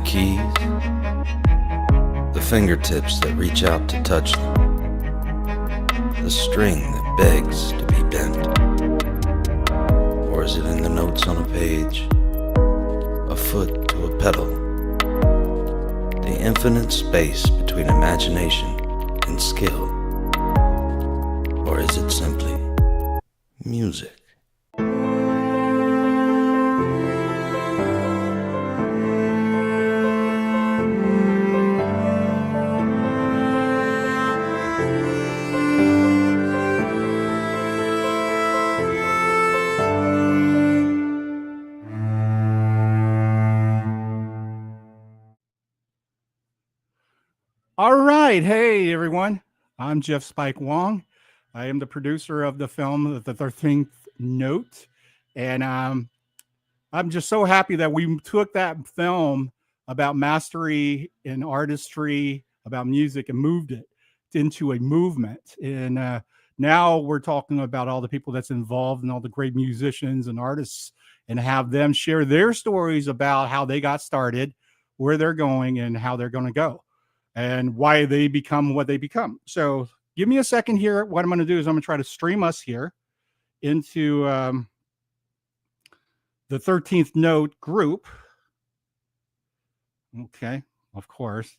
keys, the fingertips that reach out to touch them, the string that begs to be bent? Or is it in the notes on a page, a foot to a pedal, the infinite space between imagination and skill? Or is it simply music? All right. Hey, everyone. I'm Jeff Spike Wong. I am the producer of the film, The 13th Note. And I'm just so happy that we took that film about mastery and artistry, about music, and moved it into a movement. And now we're talking about all the people that's involved and all the great musicians and artists, and have them share their stories about how they got started, where they're going, and how they're going to go, and why they become what they become. So give me a second here. What I'm going to do is I'm going to try to stream us here into the 13th Note group. Okay, of course.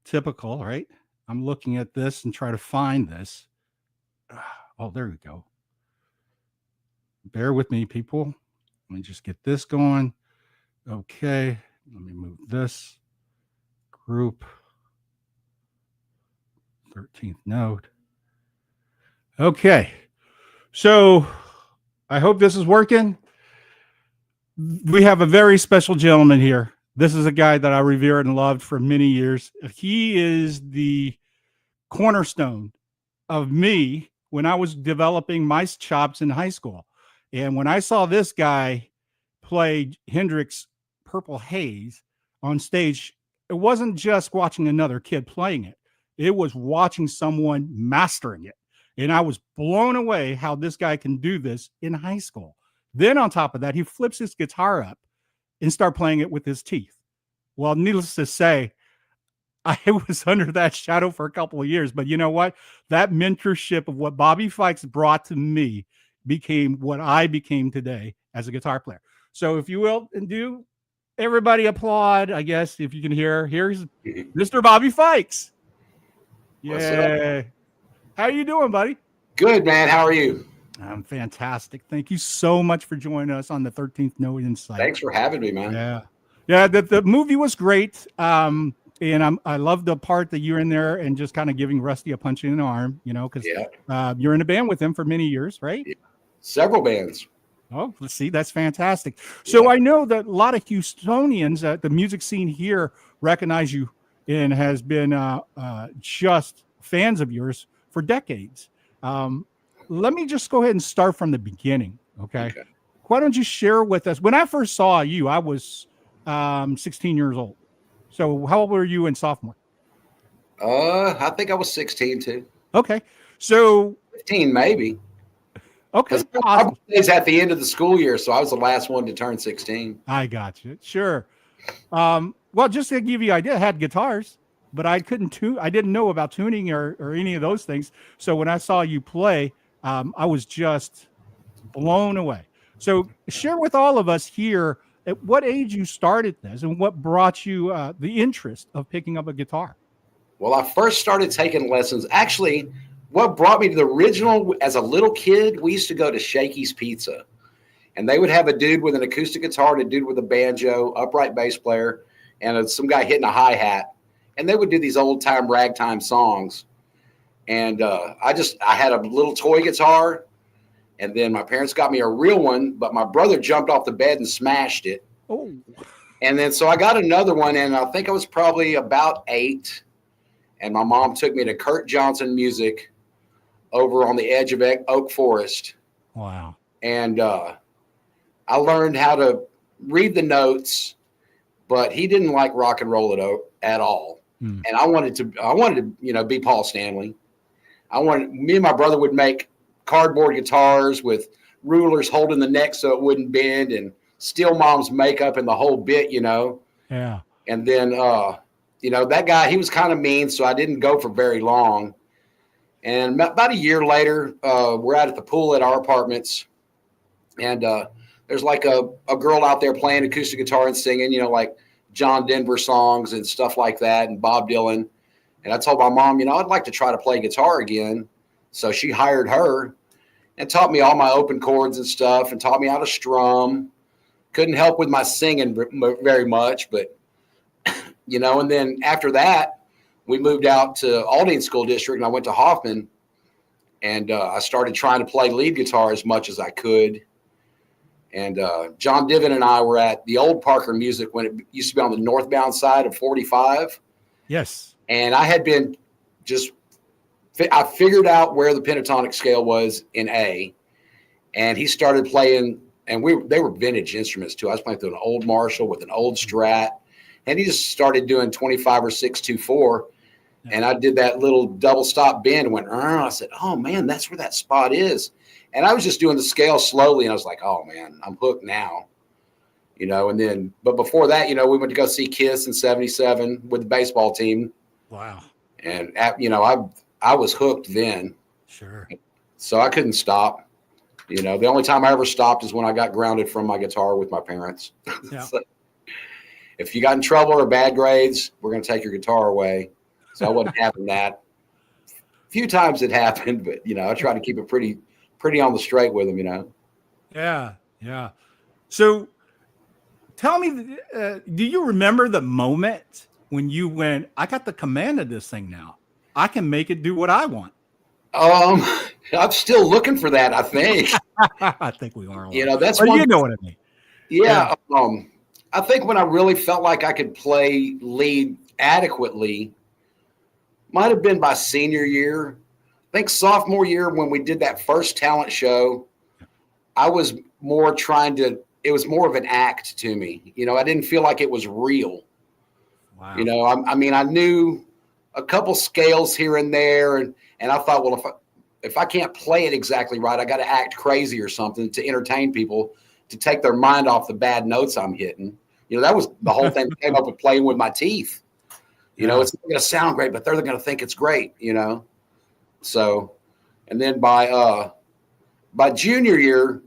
Typical, right? I'm looking at this and try to find this. Oh, there we go. Bear with me, people. Let me just get this going. Okay, let me move this group. 13th Note. Okay, so I hope this is working. We have a very special gentleman here. This is a guy that I revered and loved for many years. He is the cornerstone of me when I was developing my chops in high school. And when I saw this guy play Hendrix' Purple Haze on stage, it wasn't just watching another kid playing it. It was watching someone mastering it. And I was blown away how this guy can do this in high school. Then on top of that, he flips his guitar up and start playing it with his teeth. Well, needless to say, I was under that shadow for a couple of years. But you know what? That mentorship of what Bobby Fikes brought to me became what I became today as a guitar player. So if you will, and do everybody applaud, I guess, if you can hear. Here's Mr. Bobby Fikes. Yeah. How you doing, buddy? Good, man. How are you? I'm fantastic. Thank you so much for joining us on the 13th Note Insight. Thanks for having me, man. Yeah. The movie was great. And I love the part that you're in there and just kind of giving Rusty a punch in the arm, you know, because you're in a band with him for many years, right? Yeah. Several bands. Oh, let's see. That's fantastic. So I know that a lot of Houstonians at the music scene here recognize you and has been just fans of yours for decades. Let me just go ahead and start from the beginning. Okay. Why don't you share with us? When I first saw you, I was 16 years old. So how old were you in sophomore? I think I was 16 too. Okay. So 15 maybe. Okay. I was at the end of the school year, so I was the last one to turn 16. I got you. Sure. Well, just to give you an idea, I had guitars, but I couldn't tune. I didn't know about tuning or any of those things. So when I saw you play, I was just blown away. So share with all of us here at what age you started this and what brought you the interest of picking up a guitar. Well, I first started taking lessons. Actually, what brought me to the original, as a little kid, we used to go to Shakey's Pizza. And they would have a dude with an acoustic guitar and a dude with a banjo, upright bass player, and some guy hitting a hi-hat. And they would do these old-time ragtime songs. And I had a little toy guitar, and then my parents got me a real one, but my brother jumped off the bed and smashed it. Oh. And then so I got another one, and I think I was probably about 8, and my mom took me to Kurt Johnson Music over on the edge of Oak Forest. Wow. And I learned how to read the notes, but he didn't like rock and roll at all. And I wanted to, be Paul Stanley. Me and my brother would make cardboard guitars with rulers holding the neck so it wouldn't bend, and steal mom's makeup and the whole bit, Yeah. And then, that guy, he was kind of mean, so I didn't go for very long. And about a year later, we're out at the pool at our apartments, and there's like a girl out there playing acoustic guitar and singing, like John Denver songs and stuff like that, and Bob Dylan. And I told my mom, I'd like to try to play guitar again. So she hired her and taught me all my open chords and stuff, and taught me how to strum. Couldn't help with my singing very much, but and then after that, we moved out to Aldine School District, and I went to Hoffman, and I started trying to play lead guitar as much as I could. And John Diven and I were at the old Parker Music when it used to be on the northbound side of 45. Yes. And I had been I figured out where the pentatonic scale was in A, and he started playing, and they were vintage instruments too. I was playing through an old Marshall with an old Strat. And he just started doing 25 or 624. And I did that little double stop bend and went, I said, oh man, that's where that spot is. And I was just doing the scale slowly. And I was like, oh man, I'm hooked now, and then, but before that, we went to go see Kiss in 77 with the baseball team. Wow. And I was hooked then. Sure. So I couldn't stop. The only time I ever stopped is when I got grounded from my guitar with my parents. Yeah. So, if you got in trouble or bad grades, we're going to take your guitar away. So I wasn't having that. A few times it happened, but, I try to keep it pretty on the straight with them, Yeah. Yeah. So tell me, do you remember the moment when you went, I got the command of this thing now. I can make it do what I want. I'm still looking for that, I think. I think we are. That's what one. You know what I mean. Yeah. I think when I really felt like I could play lead adequately might have been by senior year. I think sophomore year when we did that first talent show, I was more it was more of an act to me. I didn't feel like it was real. Wow. I knew a couple scales here and there, and I thought, well, if I can't play it exactly right, I got to act crazy or something to entertain people, to take their mind off the bad notes I'm hitting. That was the whole thing that came up with playing with my teeth. It's not going to sound great, but they're going to think it's great, So, and then by junior year,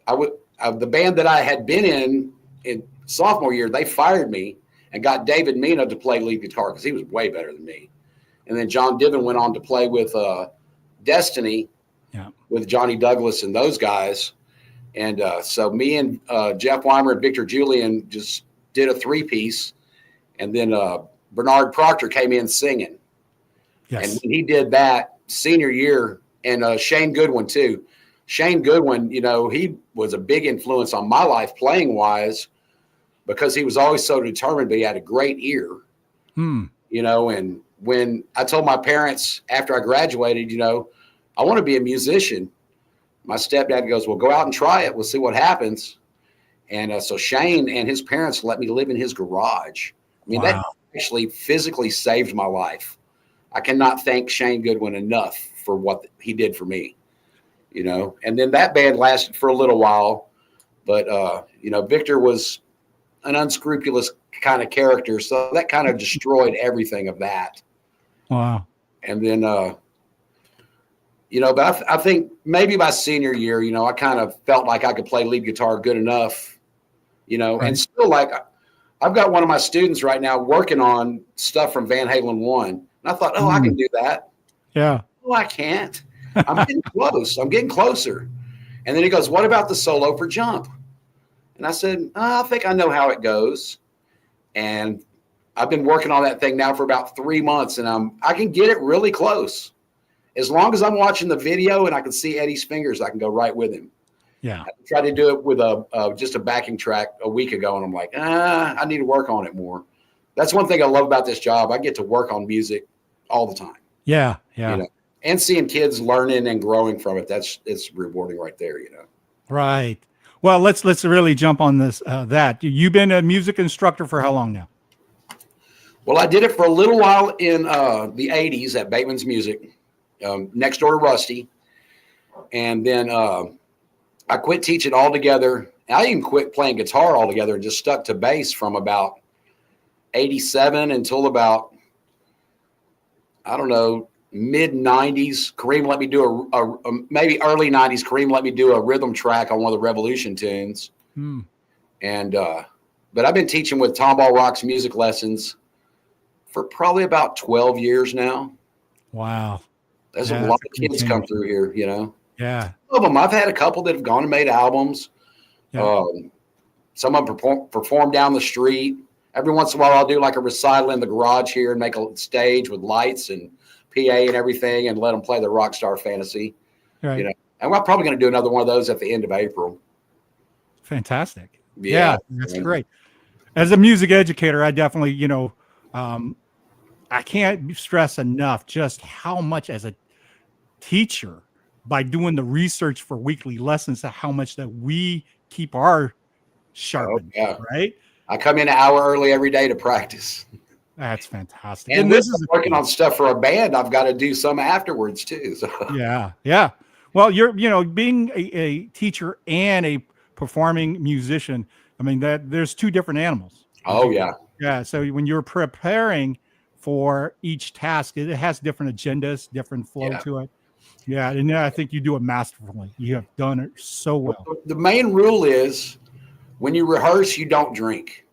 the band that I had been in sophomore year, they fired me and got David Mina to play lead guitar because he was way better than me. And then John Diven went on to play with Destiny, with Johnny Douglas and those guys. And so me and Jeff Weimer and Victor Julian just did a 3-piece. And then Bernard Proctor came in singing. Yes. And when he did that senior year, and Shane Goodwin too. Shane Goodwin, he was a big influence on my life playing wise because he was always so determined, but he had a great ear. And when I told my parents after I graduated, I want to be a musician, my stepdad goes, well, go out and try it. We'll see what happens. And so Shane and his parents let me live in his garage. I mean, that actually physically saved my life. I cannot thank Shane Goodwin enough for what he did for me, And then that band lasted for a little while. But, Victor was an unscrupulous kind of character. So that kind of destroyed everything of that. Wow. And then, but I think maybe by senior year, I kind of felt like I could play lead guitar good enough, right. And still I've got one of my students right now working on stuff from Van Halen 1. And I thought, I can do that. Yeah. Well, I can't. I'm getting close. I'm getting closer. And then he goes, what about the solo for Jump? And I said, I think I know how it goes. And I've been working on that thing now for about 3 months, and I can get it really close. As long as I'm watching the video and I can see Eddie's fingers, I can go right with him. Yeah. I tried to do it with just a backing track a week ago, and I'm like, I need to work on it more. That's one thing I love about this job. I get to work on music all the time. Yeah. Yeah. And seeing kids learning and growing from it. It's rewarding right there, Right. Well, let's really jump on this, that you've been a music instructor for how long now? Well, I did it for a little while in the 80s at Bateman's Music, next door to Rusty. And then I quit teaching altogether. I even quit playing guitar altogether and just stuck to bass from about '87 until about, I don't know, mid '90s. Kareem let me do a maybe early '90s. Kareem let me do a rhythm track on one of the Revolution tunes. And but I've been teaching with Tomball Rock's music lessons for probably about 12 years now. Wow. There's a lot of kids come through here, you know. Yeah. Some of them, I've had a couple that have gone and made albums. Yeah. Some of them perform down the street. Every once in a while, I'll do like a recital in the garage here and make a stage with lights and PA and everything and let them play their Rockstar Fantasy. Right. You know, and we're probably going to do another one of those at the end of April. Fantastic. Yeah, that's great. As a music educator, I definitely, you know, I can't stress enough just how much as a teacher, by doing the research for weekly lessons, how much that we keep our sharpened, right? I come in an hour early every day to practice. That's fantastic. And this is working on stuff for a band. I've got to do some afterwards too. So. Yeah. Well, you're, you know, being a teacher and a performing musician, I mean, that there's two different animals. Oh yeah. Yeah. So when you're preparing for each task, it has different agendas, different flow to it. Yeah. And I think you do it masterfully. You have done it so well. The main rule is when you rehearse, you don't drink.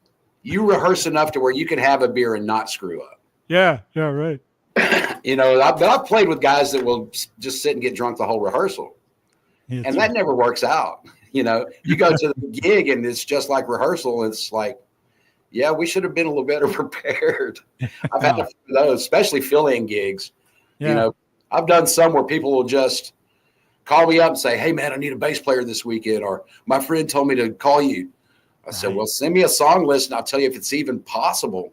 You rehearse enough to where you can have a beer and not screw up. Yeah. Yeah. Right. You know, I've played with guys that will just sit and get drunk the whole rehearsal. And that never works out. You know, you go to the gig and it's just like rehearsal. And it's like, yeah, we should have been a little better prepared. I've had a few of those, especially fill-in gigs. You know, I've done some where people will just call me up and say, hey, man, I need a bass player this weekend. Or my friend told me to call you. I said, well, send me a song list and I'll tell you if it's even possible.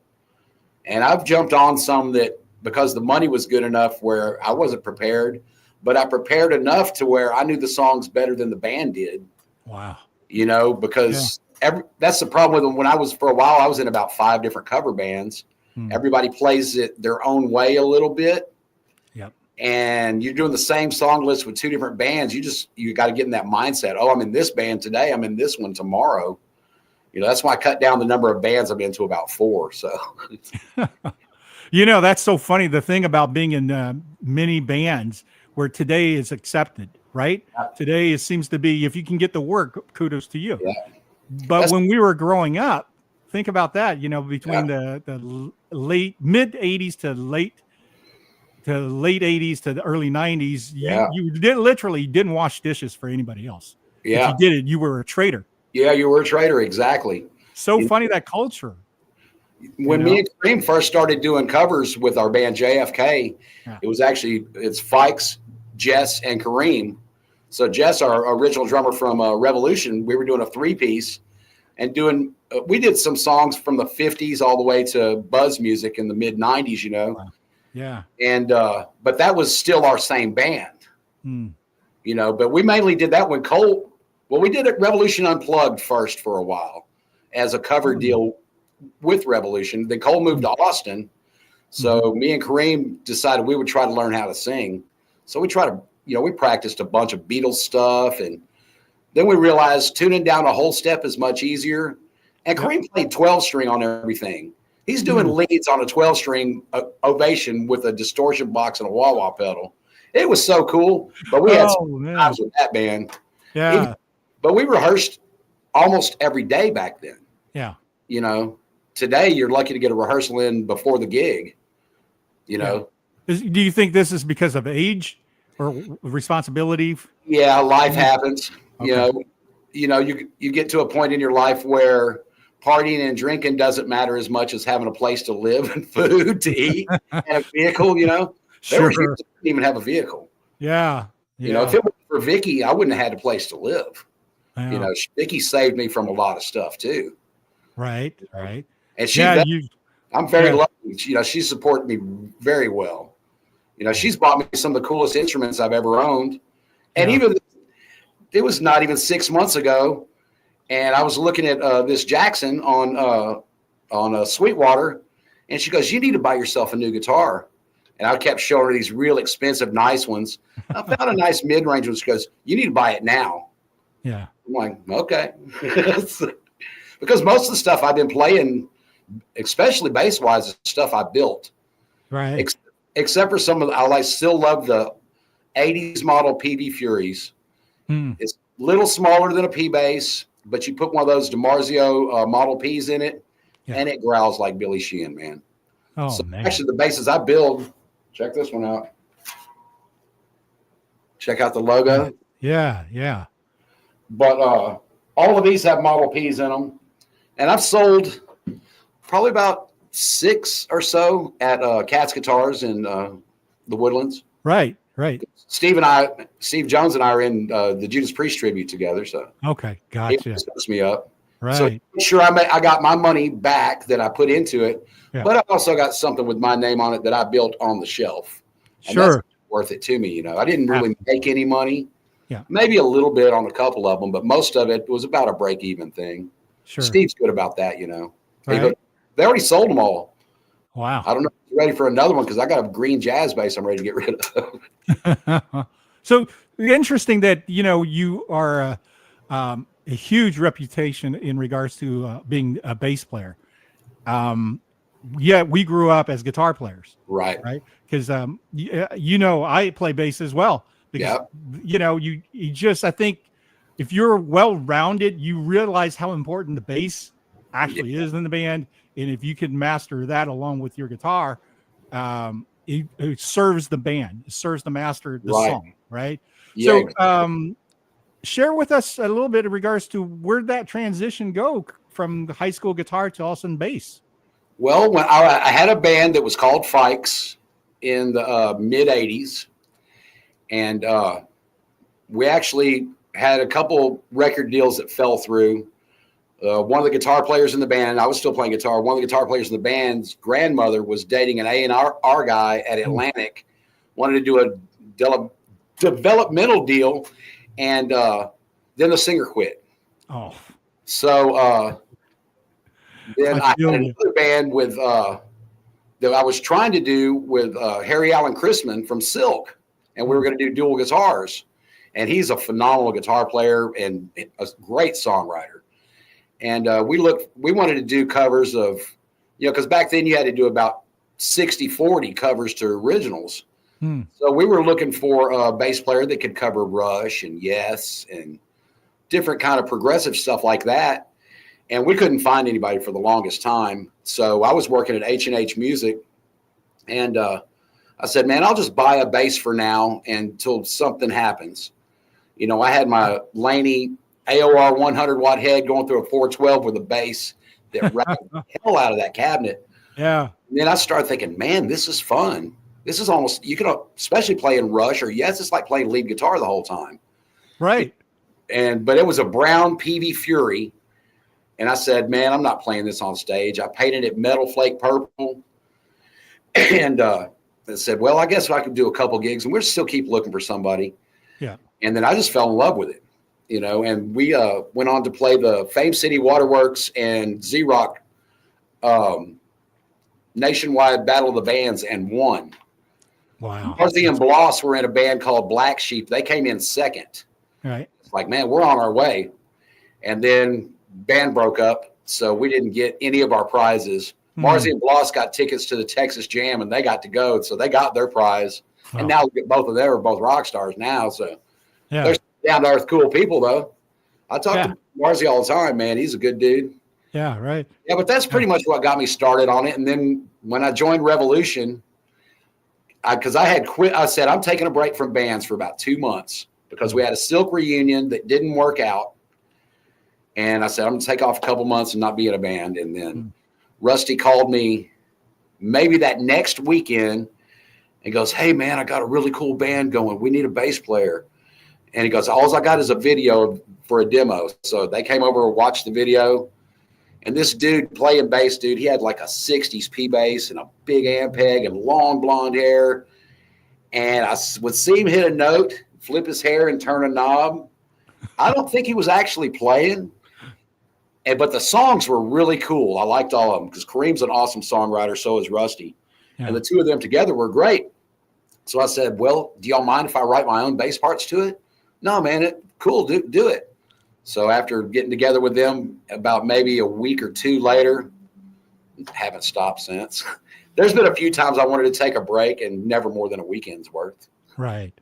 And I've jumped on some that because the money was good enough where I wasn't prepared, but I prepared enough to where I knew the songs better than the band did. Wow. You know, because that's the problem with them. When I was, for a while, I was in about 5 different cover bands. Everybody plays it their own way a little bit. Yep. And you're doing the same song list with 2 different bands. You got to get in that mindset. Oh, I'm in this band today. I'm in this one tomorrow. You know, that's why I cut down the number of bands I've been to about 4. So, you know, that's so funny. The thing about being in many bands where today is accepted, right? Today it seems to be, if you can get the work, kudos to you. Yeah. But when we were growing up, think about that, you know, between the late mid 80s to late 80s to the early 90s, you literally didn't wash dishes for anybody else. Yeah. If you did it, you were a traitor. Yeah, you were a traitor. Exactly. So funny, that culture. When me and Kareem first started doing covers with our band JFK, it's Fikes, Jess, and Kareem. So Jess, our original drummer from Revolution, we were doing a 3-piece and we did some songs from the 50s all the way to buzz music in the mid 90s, you know? Wow. Yeah. And, but that was still our same band, you know, but we mainly did that when we did it Revolution Unplugged first for a while as a cover deal with Revolution. Then Cole moved to Austin. So me and Kareem decided we would try to learn how to sing. So we we practiced a bunch of Beatles stuff. And then we realized tuning down a whole step is much easier. And Kareem played 12-string on everything. He's doing leads on a 12-string Ovation with a distortion box and a wah-wah pedal. It was so cool. But we had some times with that band. Yeah. But we rehearsed almost every day back then. Yeah. You know, today you're lucky to get a rehearsal in before the gig, you know. Do you think this is because of age or responsibility? Yeah, life happens. Okay. You know, you get to a point in your life where partying and drinking doesn't matter as much as having a place to live and food to eat and a vehicle, you know. There was years I didn't even have a vehicle. Yeah. You know, if it was for Vicky, I wouldn't have had a place to live. Yeah. You know, Vicky saved me from a lot of stuff too. Right. And I'm very lucky. You know, she supported me very well. You know, she's bought me some of the coolest instruments I've ever owned. And even it was not even 6 months ago, and I was looking at this Jackson on Sweetwater, and she goes, "You need to buy yourself a new guitar." And I kept showing her these real expensive, nice ones. I found a nice mid-range one. She goes, "You need to buy it now." Yeah. I'm like, okay. Because most of the stuff I've been playing especially bass wise, the stuff I built. Right. Except for some of the, I still love the 80s model PV Furies. It's a little smaller than a P bass, but you put one of those DiMarzio Model Ps in it, and it growls like Billy Sheehan, man. Oh, so man. Actually, the basses I build, check this one out. Check out the logo. Yeah, yeah. But all of these have Model Ps in them. And I've sold probably about 6 or so at Cat's Guitars in the Woodlands. Right, right. Steve Jones and I are in the Judas Priest tribute together. So okay, gotcha. He hooks me up. Right. So sure, I got my money back that I put into it, but I also got something with my name on it that I built on the shelf. And sure. That's worth it to me. You know, I didn't really make any money. Yeah. Maybe a little bit on a couple of them, but most of it was about a break-even thing. Sure. Steve's good about that, you know. Right. They already sold them all. Wow. I don't know if you're ready for another one because I got a green jazz bass I'm ready to get rid of. So interesting that, you know, you are a huge reputation in regards to being a bass player. Yeah, we grew up as guitar players. Right. Right. Because, you know, I play bass as well. Because, you know, you just, I think if you're well-rounded, you realize how important the bass actually is in the band. And if you can master that along with your guitar, it serves the band. It serves the master, the song, right? Yeah, so share with us a little bit in regards to where that transition go from the high school guitar to also in bass. Well, when I had a band that was called Fikes in the mid-'80s. And we actually had a couple record deals that fell through. One of the guitar players in the band, I was still playing guitar. One of the guitar players in the band's grandmother was dating an A&R guy at Atlantic, wanted to do a developmental deal, and then the singer quit. Oh. So then I had another band with that I was trying to do with Harry Alan Chrisman from Silk. And we were going to do dual guitars. And he's a phenomenal guitar player and a great songwriter. And we wanted to do covers of, you know, because back then you had to do about 60-40 covers to originals. So we were looking for a bass player that could cover Rush and Yes and different kind of progressive stuff like that. And we couldn't find anybody for the longest time. So I was working at H&H Music, and I said, man, I'll just buy a bass for now until something happens. You know, I had my Laney AOR 100-watt head going through a 412 with a bass that rattled the hell out of that cabinet. Yeah. And then I started thinking, man, this is fun. This is almost, you can especially play in Rush or Yes, it's like playing lead guitar the whole time. Right. But it was a brown PV Fury. And I said, man, I'm not playing this on stage. I painted it metal flake purple. And I said, well, I guess I could do a couple gigs, and we'll still keep looking for somebody. Yeah. And then I just fell in love with it, you know, and we went on to play the Fame City Waterworks and Z-Rock nationwide Battle of the Bands and won. Wow. Marzi and Bloss were in a band called Black Sheep. They came in second. Right. It's like, man, we're on our way. And then band broke up, so we didn't get any of our prizes. Marzi and Bloss got tickets to the Texas Jam, and they got to go, so they got their prize. Oh. And now both of them are both rock stars now, so they're down-to-earth cool people, though. I talk to Marzi all the time, man. He's a good dude. Yeah, right. Yeah, but that's pretty much what got me started on it. And then when I joined Revolution, because I had quit, I said, I'm taking a break from bands for about 2 months because we had a Silk reunion that didn't work out. And I said, I'm going to take off a couple months and not be in a band. And then Rusty called me maybe that next weekend and goes, hey, man, I got a really cool band going. We need a bass player. And he goes, all I got is a video for a demo. So they came over and watched the video. And this dude playing bass, dude, he had like a 60s P bass and a big Ampeg and long blonde hair. And I would see him hit a note, flip his hair and turn a knob. I don't think he was actually playing. But the songs were really cool. I liked all of them because Kareem's an awesome songwriter. So is Rusty. Yeah. And the two of them together were great. So I said, well, do y'all mind if I write my own bass parts to it? No, man, cool, do it. So after getting together with them about maybe a week or two later, haven't stopped since. There's been a few times I wanted to take a break, and never more than a weekend's worth. Right.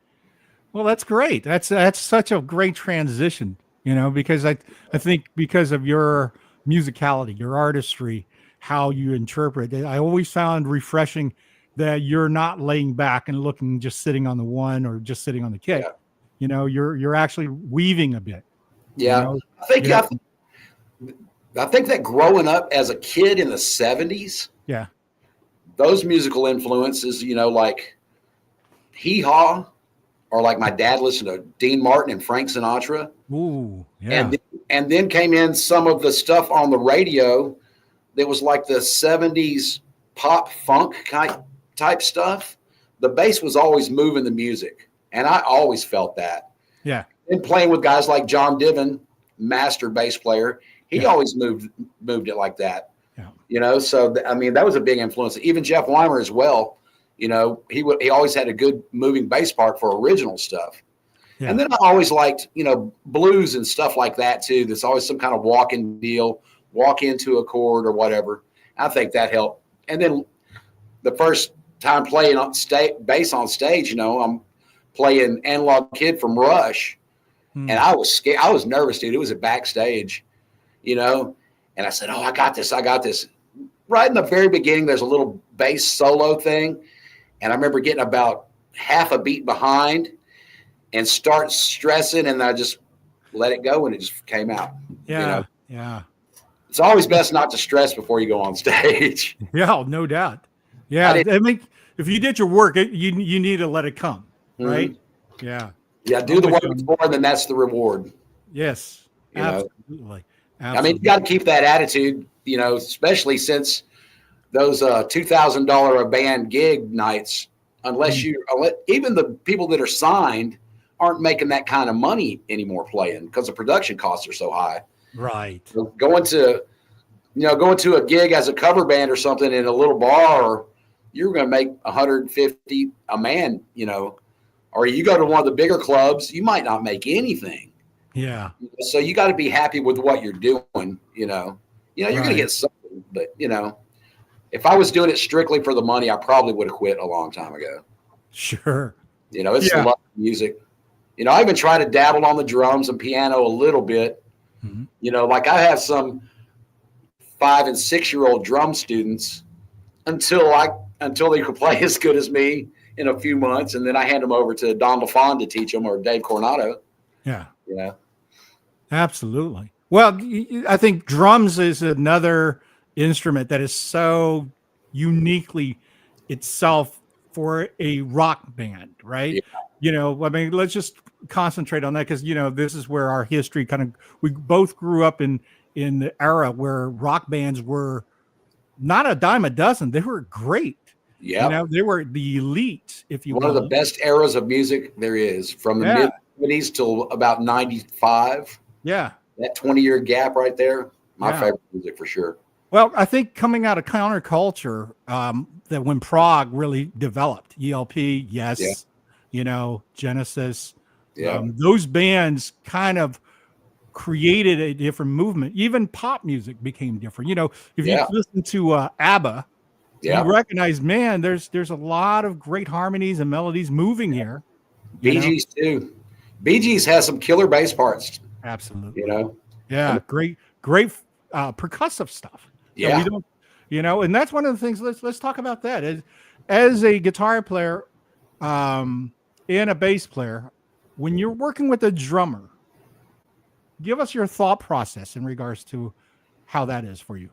Well, that's great. That's such a great transition, because I think because of your musicality, your artistry, how you interpret it, I always found refreshing that you're not laying back and looking, just sitting on the one or just sitting on the kick. Yeah. You're actually weaving a bit. Yeah. I think that growing up as a kid in the 70s, yeah, those musical influences, like Hee Haw, or like my dad listened to Dean Martin and Frank Sinatra. Ooh, yeah. And then came in some of the stuff on the radio that was like the 70s pop funk type stuff. The bass was always moving the music, and I always felt that. Yeah. And playing with guys like John Diven, master bass player, he always moved it like that. Yeah. So I mean, that was a big influence. Even Jeff Weimer as well. He always had a good moving bass part for original stuff. Yeah. And then I always liked, blues and stuff like that too. There's always some kind of walking deal, walk into a chord or whatever. I think that helped. And then the first time playing on bass on stage, I'm playing Analog Kid from Rush, and I was scared. I was nervous, dude. It was a backstage, and I said, "Oh, I got this. Right in the very beginning, there's a little bass solo thing, and I remember getting about half a beat behind and start stressing, and I just let it go, and it just came out. Yeah, yeah. It's always best not to stress before you go on stage. Yeah, no doubt. Yeah, I mean, if you did your work, you need to let it come, right? Mm-hmm. Yeah. Do the work before, and then that's the reward. Yes, absolutely. I mean, you got to keep that attitude, especially since those $2,000 a band gig nights. Unless even the people that are signed aren't making that kind of money anymore playing because the production costs are so high. Right. So going to a gig as a cover band or something in a little bar, you're going to make $150 a man, or you go to one of the bigger clubs, you might not make anything. Yeah. So you got to be happy with what you're doing, you're going to get something, but if I was doing it strictly for the money, I probably would have quit a long time ago. Sure. It's a lot of music. I even try to dabble on the drums and piano a little bit. Mm-hmm. Like I have some 5 and 6 year old drum students until they could play as good as me in a few months, and then I hand them over to Don LaFon to teach them, or Dave Coronado. Yeah. Absolutely. Well, I think drums is another instrument that is so uniquely itself for a rock band, right? Yeah. I mean, let's just concentrate on that because, this is where our history we both grew up in the era where rock bands were not a dime a dozen. They were great. Yeah. They were the elite, if you will. One of the best eras of music there is, from the mid-70s till about 95. Yeah. That 20-year gap right there, my favorite music for sure. Well, I think coming out of counterculture, that when prog really developed, ELP, yes, Genesis, those bands kind of created a different movement. Even pop music became different. If you listen to ABBA, you recognize, man, there's a lot of great harmonies and melodies moving here. Bee Gees too. Bee Gees has some killer bass parts. Absolutely. Great percussive stuff. Yeah. We don't, and that's one of the things. Let's talk about that. As a guitar player, and a bass player, when you're working with a drummer, give us your thought process in regards to how that is for you.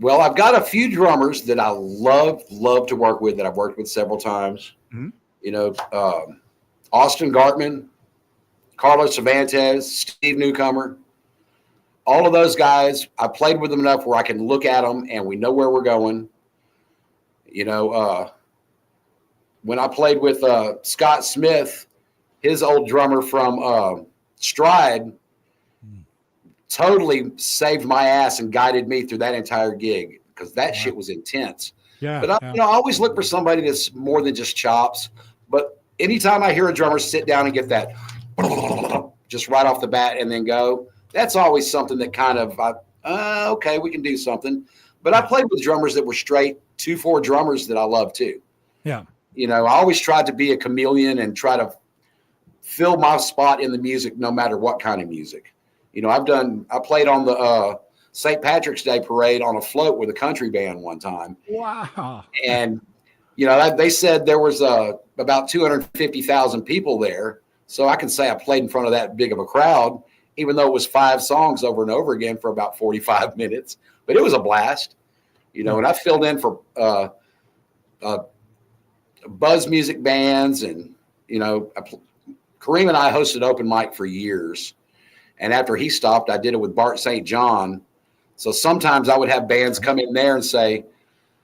Well, I've got a few drummers that I love to work with, that I've worked with several times. Mm-hmm. Austin Gartman, Carlos Cervantes, Steve Newcomer. All of those guys, I played with them enough where I can look at them and we know where we're going. When I played with Scott Smith, his old drummer from Stride, totally saved my ass and guided me through that entire gig, because that shit was intense. Yeah. But I always look for somebody that's more than just chops. But anytime I hear a drummer sit down and get that just right off the bat and then go, that's always something that kind of, okay, we can do something. But I played with drummers that were straight 2/4 drummers that I love too. Yeah. You know, I always tried to be a chameleon and try to fill my spot in the music, no matter what kind of music. You know, I played on the St. Patrick's Day parade on a float with a country band one time. Wow. And, you know, they said there was about 250,000 people there. So I can say I played in front of that big of a crowd, even though it was 5 songs over and over again for about 45 minutes. But it was a blast, you know, and I filled in for buzz music bands. And, you know, Kareem and I hosted open mic for years. And after he stopped, I did it with Bart St. John. So sometimes I would have bands come in there and say,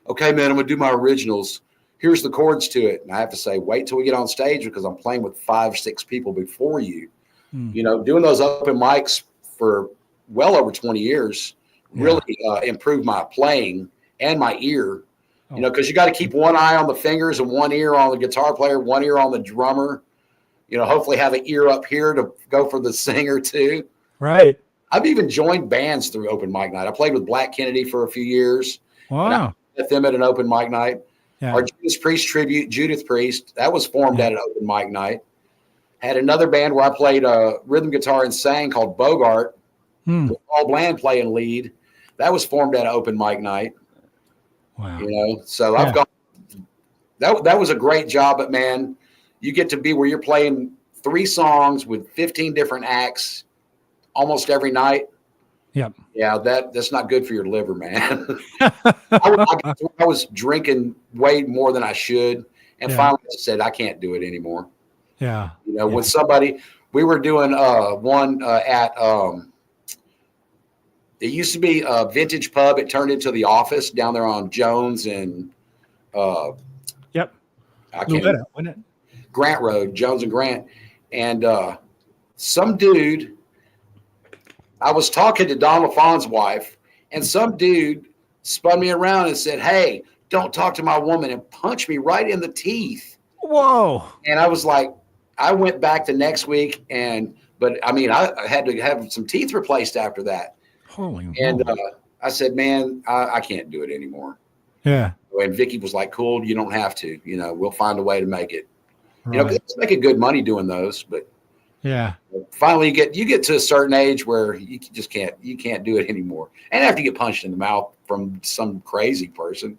okay, man, I'm going to do my originals. Here's the chords to it. And I have to say, wait till we get on stage because I'm playing with 5, 6 people before you. You know, doing those open mics for well over 20 years really improved my playing and my ear. You know, because you got to keep one eye on the fingers and one ear on the guitar player, one ear on the drummer. You know, hopefully have an ear up here to go for the singer too. Right. I've even joined bands through open mic night. I played with Black Kennedy for a few years. Wow. I met them at an open mic night. Yeah. Our Judas Priest tribute, Judith Priest, that was formed at an open mic night. Had another band where I played rhythm guitar and sang called Bogart. With Paul Bland playing lead. That was formed at an open mic night. Wow. You know, so I've gone. That was a great job, but man, you get to be where you're playing 3 songs with 15 different acts almost every night. Yep. Yeah, that's not good for your liver, man. I was drinking way more than I should, and finally I said I can't do it anymore. Yeah. You know, when we were doing one at it used to be a vintage pub. It turned into the Office down there on Jones and Yep. I can't. Grant Road, Jones and Grant, and some dude. I was talking to Don LaFon's wife, and some dude spun me around and said, "Hey, don't talk to my woman," and punched me right in the teeth. Whoa! And I was like, I went back the next week, but I mean, I had to have some teeth replaced after that. Holy and moly. I said, man, I can't do it anymore. Yeah. And Vicky was like, cool, you don't have to. You know, we'll find a way to make it. Right. You know, 'cause it's making good money doing those, but yeah. Finally you get to a certain age where you just can't do it anymore. And after you get punched in the mouth from some crazy person,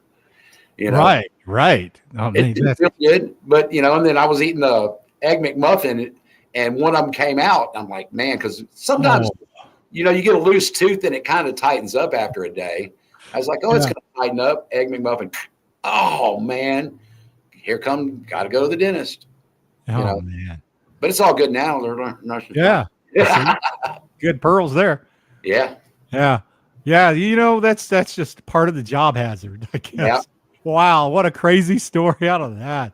you know. Right. I mean, It didn't feel good, but you know, and then I was eating a Egg McMuffin and one of them came out. I'm like, man, because sometimes you know, you get a loose tooth and it kind of tightens up after a day. I was like, oh, it's going to tighten up. Egg McMuffin. Oh, man. Got to go to the dentist. Oh, you know? Man. But it's all good now. Yeah. Good pearls there. Yeah. Yeah. Yeah. You know, that's just part of the job hazard, I guess. Yeah. Wow. What a crazy story out of that.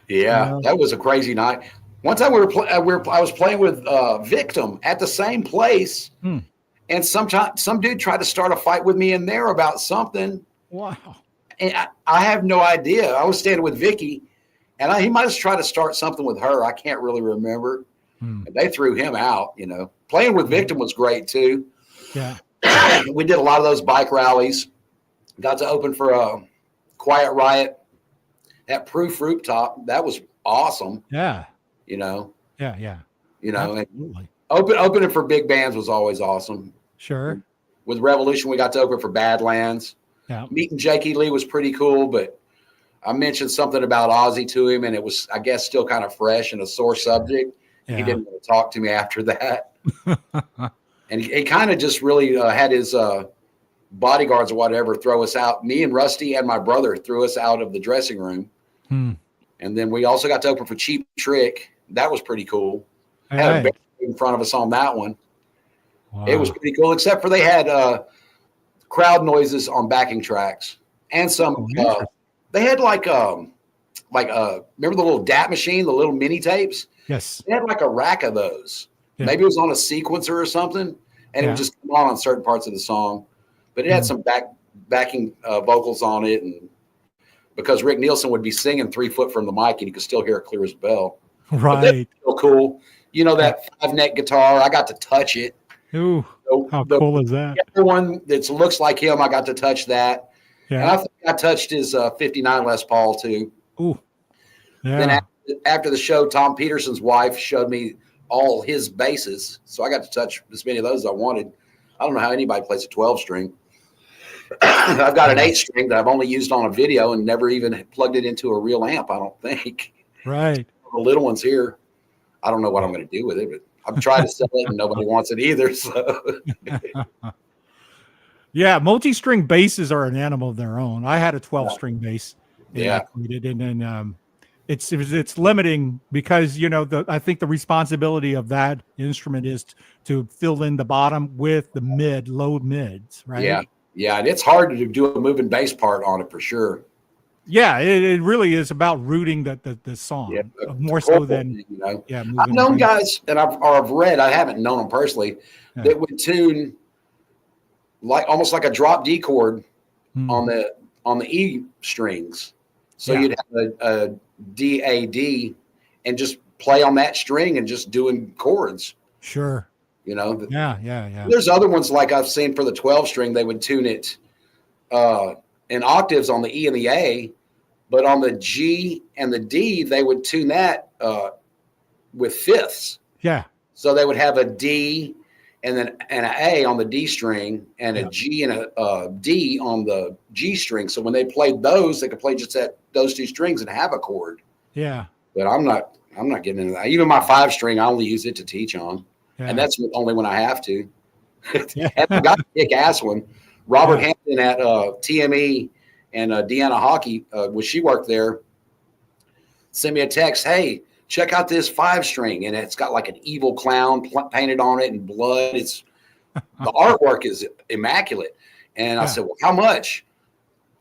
Yeah. That was a crazy night. One time I was playing with Victim at the same place, and some dude tried to start a fight with me in there about something. Wow! And I have no idea. I was standing with Vicky, and he might have tried to start something with her. I can't really remember. And they threw him out. You know, playing with Victim was great too. Yeah, we did a lot of those bike rallies. Got to open for Quiet Riot at Proof Rooftop. That was awesome. Yeah. You know. Yeah. You know, absolutely. Opening for big bands was always awesome. Sure. With Revolution, we got to open for Badlands. Yeah. Meeting Jakey Lee was pretty cool, but I mentioned something about Ozzy to him, and it was, I guess, still kind of fresh and a sore subject. Yeah. He didn't want to talk to me after that. And he kind of just really had his bodyguards or whatever throw us out. Me and Rusty and my brother threw us out of the dressing room. And then we also got to open for Cheap Trick. That was pretty cool. Had a band in front of us on that one. Wow. It was pretty cool, except for they had crowd noises on backing tracks and some. They had like remember the little DAT machine, the little mini tapes? Yes. They had like a rack of those. Yeah. Maybe it was on a sequencer or something, and it would just come on certain parts of the song. But it had some backing vocals on it, and because Rick Nielsen would be singing 3 foot from the mic, and you could still hear it clear as a bell. Right. Still cool. You know, that 5-neck guitar, I got to touch it. Ooh, how cool is that? The other one that looks like him, I got to touch that. And Yeah. I think I touched his 59 Les Paul too. Ooh. Then Yeah. after the show, Tom Peterson's wife showed me all his basses. So I got to touch as many of those as I wanted. I don't know how anybody plays a 12 string. I've got an 8 string that I've only used on a video and never even plugged it into a real amp, I don't think. Right. The little ones here, I don't know what I'm going to do with it, but I've tried to sell it and nobody wants it either. So Yeah, multi-string basses are an animal of their own. I had a 12-string bass. And Yeah. I played it, and then it's limiting because I think the responsibility of that instrument is to fill in the bottom with the low mids, right? yeah, and it's hard to do a moving bass part on it for sure. Yeah, it really is about rooting the song more so than I've known guys, and I've read, I haven't known them personally, that would tune almost like a drop D chord on the E strings. So you'd have a D A D and just play on that string and just doing chords. Sure. Yeah. There's other ones like I've seen for the 12 string, they would tune it in octaves on the E and the A, but on the G and the D, they would tune that with fifths. Yeah. So they would have a D and then an A on the D string and a G and a D on the G string. So when they played those, they could play just those 2 strings and have a chord. Yeah. But I'm not getting into that. Even my 5 string, I only use it to teach on. Yeah. And that's only when I have to. And I got a kick-ass one. Robert Hampton at TME and Deanna Hockey, when she worked there, sent me a text, hey, check out this 5 string. And it's got like an evil clown painted on it and blood. The artwork is immaculate. And I said, well, how much?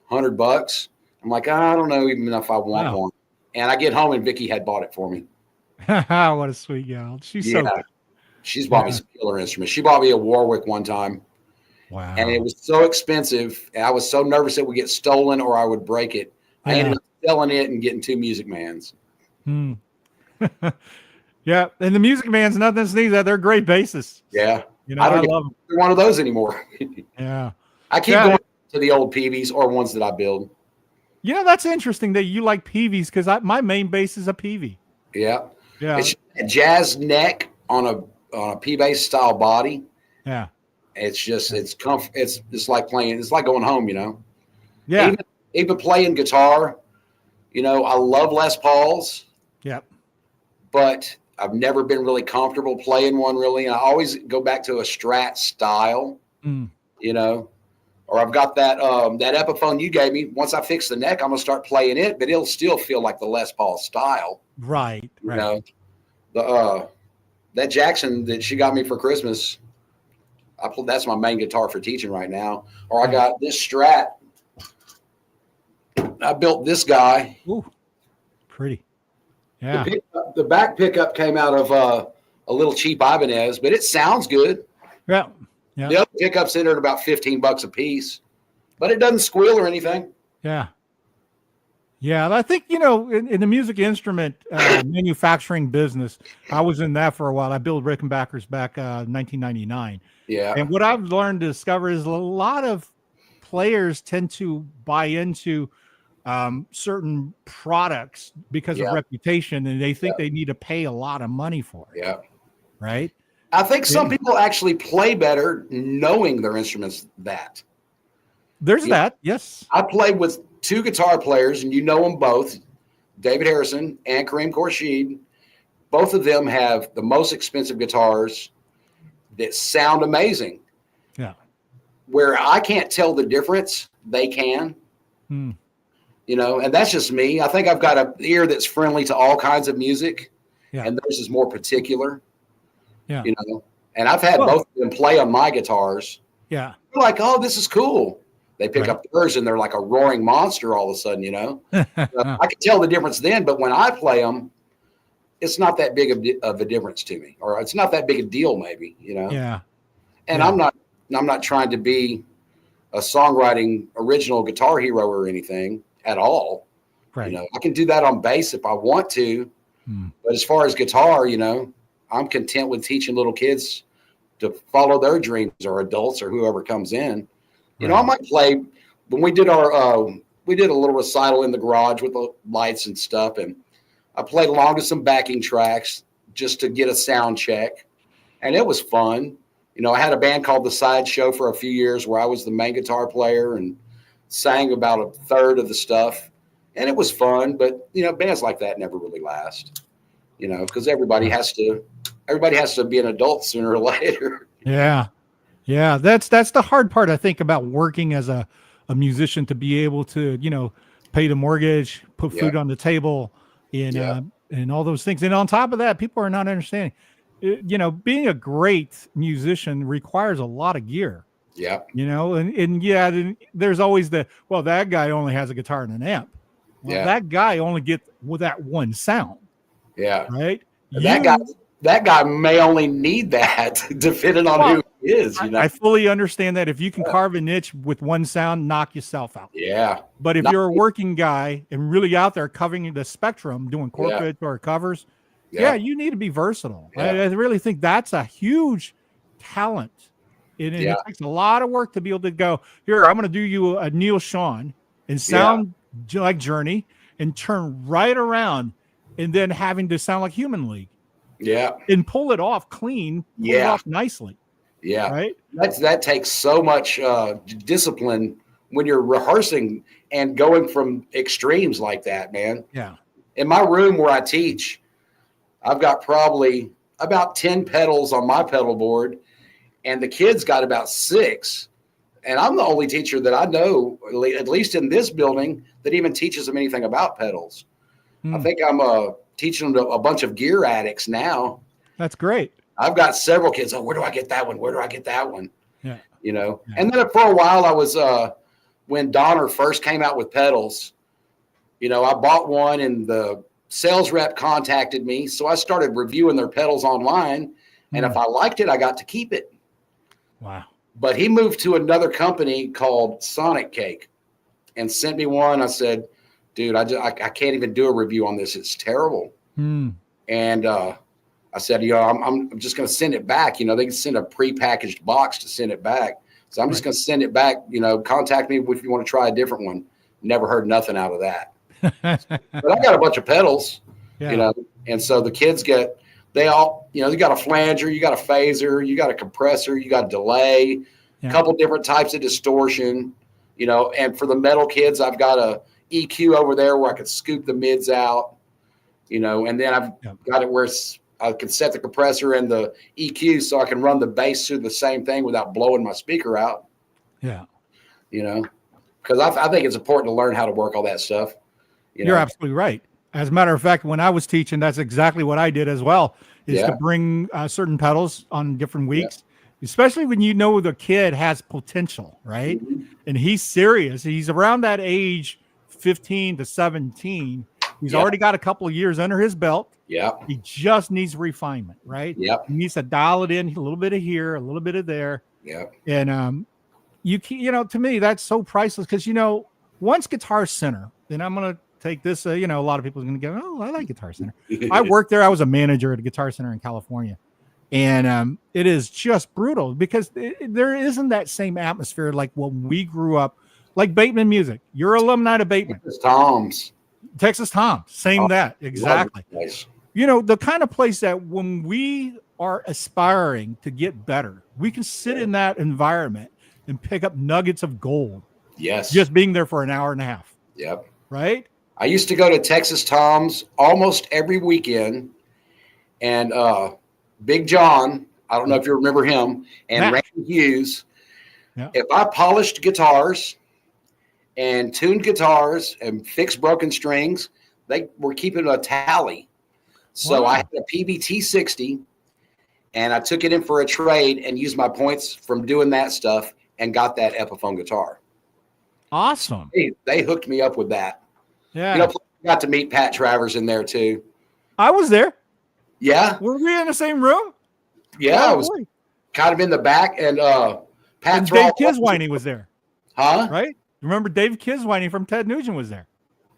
$100. I'm like, I don't know even if I want one. And I get home and Vicky had bought it for me. What a sweet gal. She's so good. She's bought me some killer instruments. She bought me a Warwick one time. Wow. And it was so expensive. And I was so nervous it would get stolen or I would break it. I ended up selling it and getting 2 Music Mans. Yeah. And the Music Man's nothing to sneeze at. They're great bassists. Yeah. I don't love them. One of those anymore. Yeah. I keep going to the old PVs or ones that I build. That's interesting that you like PVs because my main bass is a PV. Yeah. Yeah. It's a jazz neck on a P bass style body. Yeah. It's just it's like playing. It's like going home. Yeah. Even playing guitar. I love Les Pauls. Yep. But I've never been really comfortable playing one really. And I always go back to a Strat style. Or I've got that Epiphone you gave me. Once I fix the neck, I'm gonna start playing it, but it'll still feel like the Les Paul style. Right. That Jackson that she got me for Christmas, that's my main guitar for teaching right now. Or I got this Strat. I built this guy. Ooh, pretty. Yeah. The back pickup came out of a little cheap Ibanez, but it sounds good. Yeah. Yeah. The other pickups in at about $15 a piece, but it doesn't squeal or anything. Yeah. Yeah. I think, in the music instrument manufacturing business, I was in that for a while. I built Rickenbackers back 1999. Yeah. And what I've learned to discover is a lot of players tend to buy into certain products because of reputation, and they think they need to pay a lot of money for it. Yeah. Right. I think some people actually play better knowing their instruments that. There's that. Yes. I played with 2 guitar players, and you know them both, David Harrison and Kareem Khorshid. Both of them have the most expensive guitars that sound amazing. Yeah. Where I can't tell the difference, they can. And that's just me. I think I've got an ear that's friendly to all kinds of music, and theirs is more particular. Yeah. And I've had both of them play on my guitars. Yeah. They're like, oh, this is cool. They pick up theirs and they're like a roaring monster all of a sudden, I can tell the difference then, but when I play them, it's not that big of a difference to me, or it's not that big a deal maybe, Yeah. And I'm not trying to be a songwriting original guitar hero or anything at all. Right. I can do that on bass if I want to, but as far as guitar, I'm content with teaching little kids to follow their dreams, or adults or whoever comes in. I might play when we did we did a little recital in the garage with the lights and stuff, and I played along to some backing tracks just to get a sound check, and it was fun. You know, I had a band called The Sideshow for a few years where I was the main guitar player and sang about a third of the stuff, and it was fun. But you know, bands like that never really last. You know, because everybody has to be an adult sooner or later. Yeah. Yeah. That's the hard part, I think, about working as a musician, to be able to, you know, pay the mortgage, put food on the table, and all those things. And on top of that, people are not understanding, you know, being a great musician requires a lot of gear. Yeah. You know, and there's always well, that guy only has a guitar and an amp. Well, that guy only gets with that one sound. Yeah. Right. That guy may only need that depending on who he is. You know? I fully understand that. If you can carve a niche with one sound, knock yourself out. Yeah. But if you're a working guy and really out there covering the spectrum, doing corporate or covers, you need to be versatile. Yeah. I really think that's a huge talent. And it takes a lot of work to be able to go, here, I'm going to do you a Neil Sean and sound like Journey and turn right around and then having to sound like Human League. Yeah. And pull it off clean, pull it off nicely. Yeah. Right. That takes so much discipline when you're rehearsing and going from extremes like that, man. Yeah. In my room where I teach, I've got probably about 10 pedals on my pedal board, and the kids got about 6. And I'm the only teacher that I know, at least in this building, that even teaches them anything about pedals. I think I'm teaching them a bunch of gear addicts now. That's great. I've got several kids. Oh, where do I get that one? Where do I get that one? Yeah. You know, and then for a while I was, when Donner first came out with pedals, you know, I bought one and the sales rep contacted me. So I started reviewing their pedals online. And if I liked it, I got to keep it. Wow. But he moved to another company called Sonic Cake and sent me one. I said, dude, I can't even do a review on this. It's terrible. And I said, you know, I'm just going to send it back. You know, they can send a prepackaged box to send it back. So I'm just going to send it back. You know, contact me if you want to try a different one. Never heard nothing out of that. But I got a bunch of pedals, you know, and so the kids they all, you know, you got a flanger, you got a phaser, you got a compressor, you got a delay, a couple different types of distortion, you know, and for the metal kids, I've got a EQ over there where I could scoop the mids out, you know, and then I've got it where I can set the compressor and the EQ so I can run the bass through the same thing without blowing my speaker out. Yeah. You know, because I think it's important to learn how to work all that stuff. You're absolutely right. As a matter of fact, when I was teaching, that's exactly what I did as well, is to bring certain pedals on different weeks, especially when you know the kid has potential, right? And he's serious. He's around that age, 15 to 17. He's already got a couple of years under his belt. Yeah. He just needs refinement, right? Yeah. He needs to dial it in a little bit of here, a little bit of there. Yeah. And you know, to me, that's so priceless because, you know, once Guitar Center, and I'm going to take this, you know, a lot of people are going to go, oh, I like Guitar Center. I worked there. I was a manager at a Guitar Center in California. And it is just brutal because there isn't that same atmosphere like when we grew up, like Bateman Music. You're alumni to Bateman. Texas Tom's. Same that. Exactly. You know, the kind of place that when we are aspiring to get better, we can sit in that environment and pick up nuggets of gold. Yes. Just being there for an hour and a half. Yep. Right? I used to go to Texas Tom's almost every weekend. And Big John, I don't know if you remember him, and Randy Hughes. Yeah. If I polished guitars and tuned guitars and fixed broken strings, they were keeping a tally. So I had a PBT 60, and I took it in for a trade and used my points from doing that stuff and got that Epiphone guitar. Awesome. They hooked me up with that. Yeah. You know, got to meet Pat Travers in there too. I was there. Yeah. Were we in the same room? Yeah, I was kind of in the back, and Pat and Dave Kiswiney was there. Huh? Right? Remember Dave Kiswiney from Ted Nugent was there.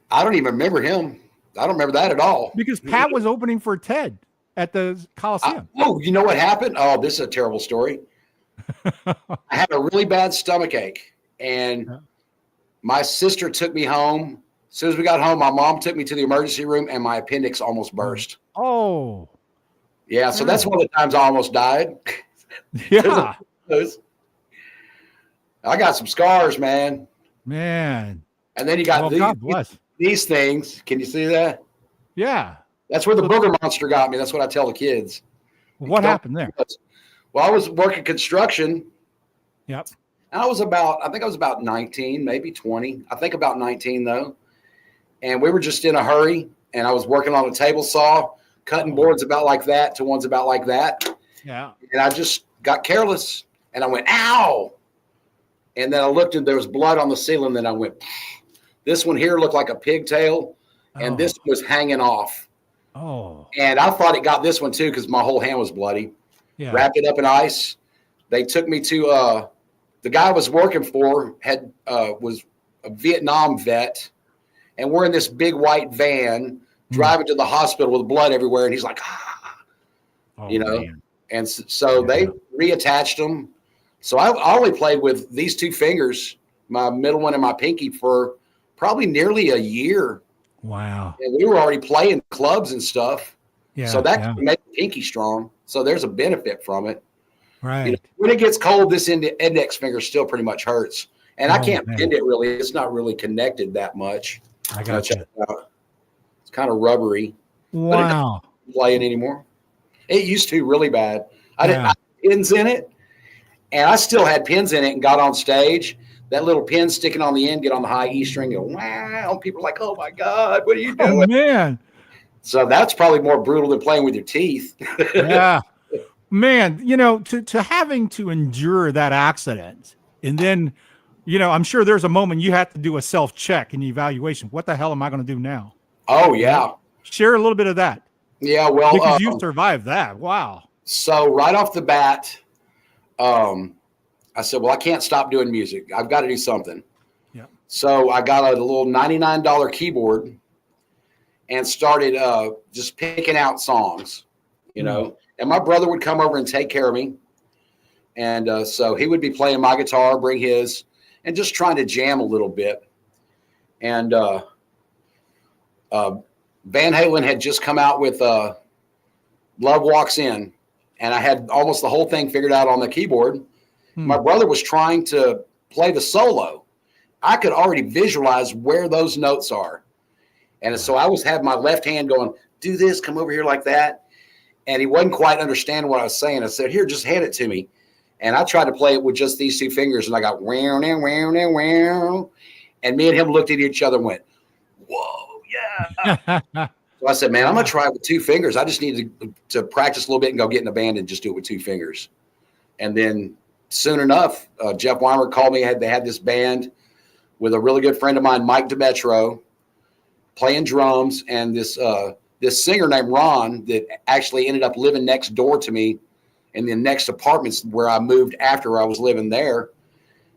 I don't even remember him. I don't remember that at all. Because Pat was opening for Ted at the Coliseum. You know what happened? Oh, this is a terrible story. I had a really bad stomach ache, and My sister took me home. As soon as we got home, my mom took me to the emergency room, and my appendix almost burst. Oh, yeah. So that's one of the times I almost died. yeah. I got some scars, man. Man. And then you got God bless. these things. Can you see that? Yeah. That's where the booger monster got me. That's what I tell the kids. What happened there? Well, I was working construction. Yep. And I think I was about 19, maybe 20. I think about 19 though. And we were just in a hurry, and I was working on a table saw, cutting boards about like that to ones about like that. Yeah. And I just got careless, and I went, ow. And then I looked, and there was blood on the ceiling. Then I went, this one here looked like a pigtail, and this was hanging off. Oh. And I thought it got this one too, because my whole hand was bloody. Yeah. Wrapped it up in ice. They took me to the guy I was working for was a Vietnam vet, and we're in this big white van driving to the hospital with blood everywhere, and he's like, man. And so they reattached them. So I only played with these two fingers, my middle one and my pinky, for probably nearly a year. Wow. And we were already playing clubs and stuff. Yeah. So that made the pinky strong. So there's a benefit from it. Right. You know, when it gets cold, this index finger still pretty much hurts. And I can't bend it really. It's not really connected that much. I got you. It's kind of rubbery. Wow. But it doesn't play it anymore. It used to really bad. I had pins in it, and I still had pins in it and got on stage. That little pin sticking on the end, get on the high E string, go, wow. People are like, oh my God, what are you doing? Oh, man. So that's probably more brutal than playing with your teeth. Yeah. Man, to having to endure that accident, and then, I'm sure there's a moment you have to do a self-check and evaluation. What the hell am I going to do now? Oh, yeah. Share a little bit of that. Yeah, well. Because you survived that. Wow. So right off the bat, I said, well, I can't stop doing music. I've got to do something. Yeah. So I got a little $99 keyboard and started just picking out songs, And my brother would come over and take care of me. And so he would be playing my guitar, bring his, and just trying to jam a little bit. And Van Halen had just come out with Love Walks In. And I had almost the whole thing figured out on the keyboard. My brother was trying to play the solo. I could already visualize where those notes are. And so I was having my left hand going, do this, come over here like that. And he wasn't quite understanding what I was saying. I said, here, just hand it to me. And I tried to play it with just these two fingers, and I got wow, wow, wow, wow. And me and him looked at each other and went, whoa, yeah. So I said, man, I'm going to try it with two fingers. I just need to practice a little bit and go get in a band and just do it with two fingers. And then soon enough, Jeff Weimer called me. They had this band with a really good friend of mine, Mike DiMetro, playing drums, and this singer named Ron that actually ended up living next door to me in the next apartments where I moved after I was living there.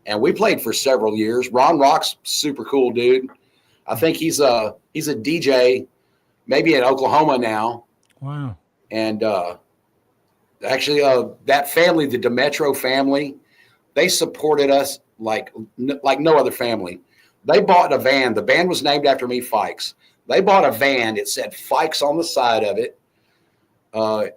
And we played for several years. Ron Rock's super cool dude. I think he's a DJ, maybe in Oklahoma now. Wow. And actually that family, the DiMetro family, they supported us like no other family. They bought a van. The band was named after me, Fikes. They bought a van. It said Fikes on the side of it.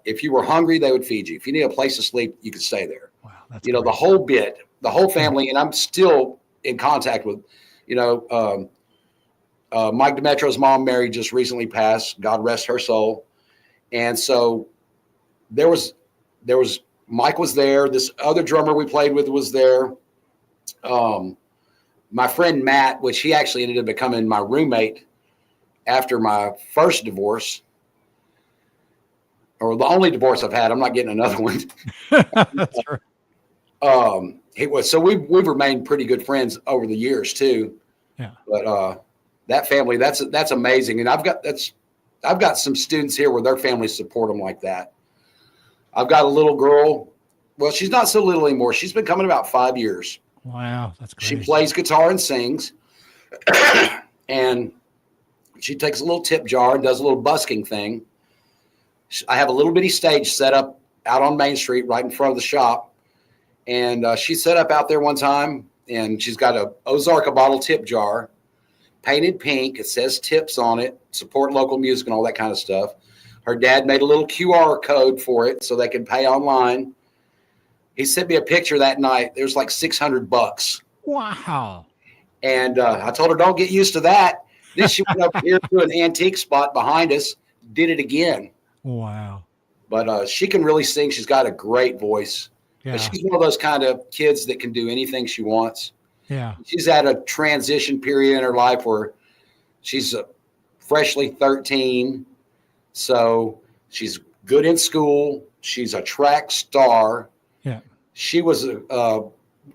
If you were hungry, they would feed you. If you need a place to sleep, you could stay there. Wow, that's great. The whole bit, the whole family, and I'm still in contact with, Mike DiMetro's mom, Mary, just recently passed. God rest her soul. And so there was Mike was there. This other drummer we played with was there. My friend Matt, which he actually ended up becoming my roommate after my first divorce, or the only divorce I've had. I'm not getting another one. That's right. He was, so we've remained pretty good friends over the years too. Yeah. But that family, that's amazing. And I've got some students here where their families support them like that. I've got a little girl. Well, she's not so little anymore. She's been coming about 5 years. Wow, that's great. She plays guitar and sings. And she takes a little tip jar and does a little busking thing. I have a little bitty stage set up out on Main Street right in front of the shop. And she set up out there one time and she's got a Ozarka bottle tip jar, painted pink. It says tips on it, support local music and all that kind of stuff. Her dad made a little QR code for it so they can pay online. He sent me a picture that night. There's like $600. Wow. And I told her, don't get used to that. Then she went up here to an antique spot behind us, did it again. Wow. But she can really sing. She's got a great voice. Yeah. She's one of those kind of kids that can do anything she wants. Yeah. She's at a transition period in her life where she's freshly 13. So she's good in school. She's a track star. Yeah. She was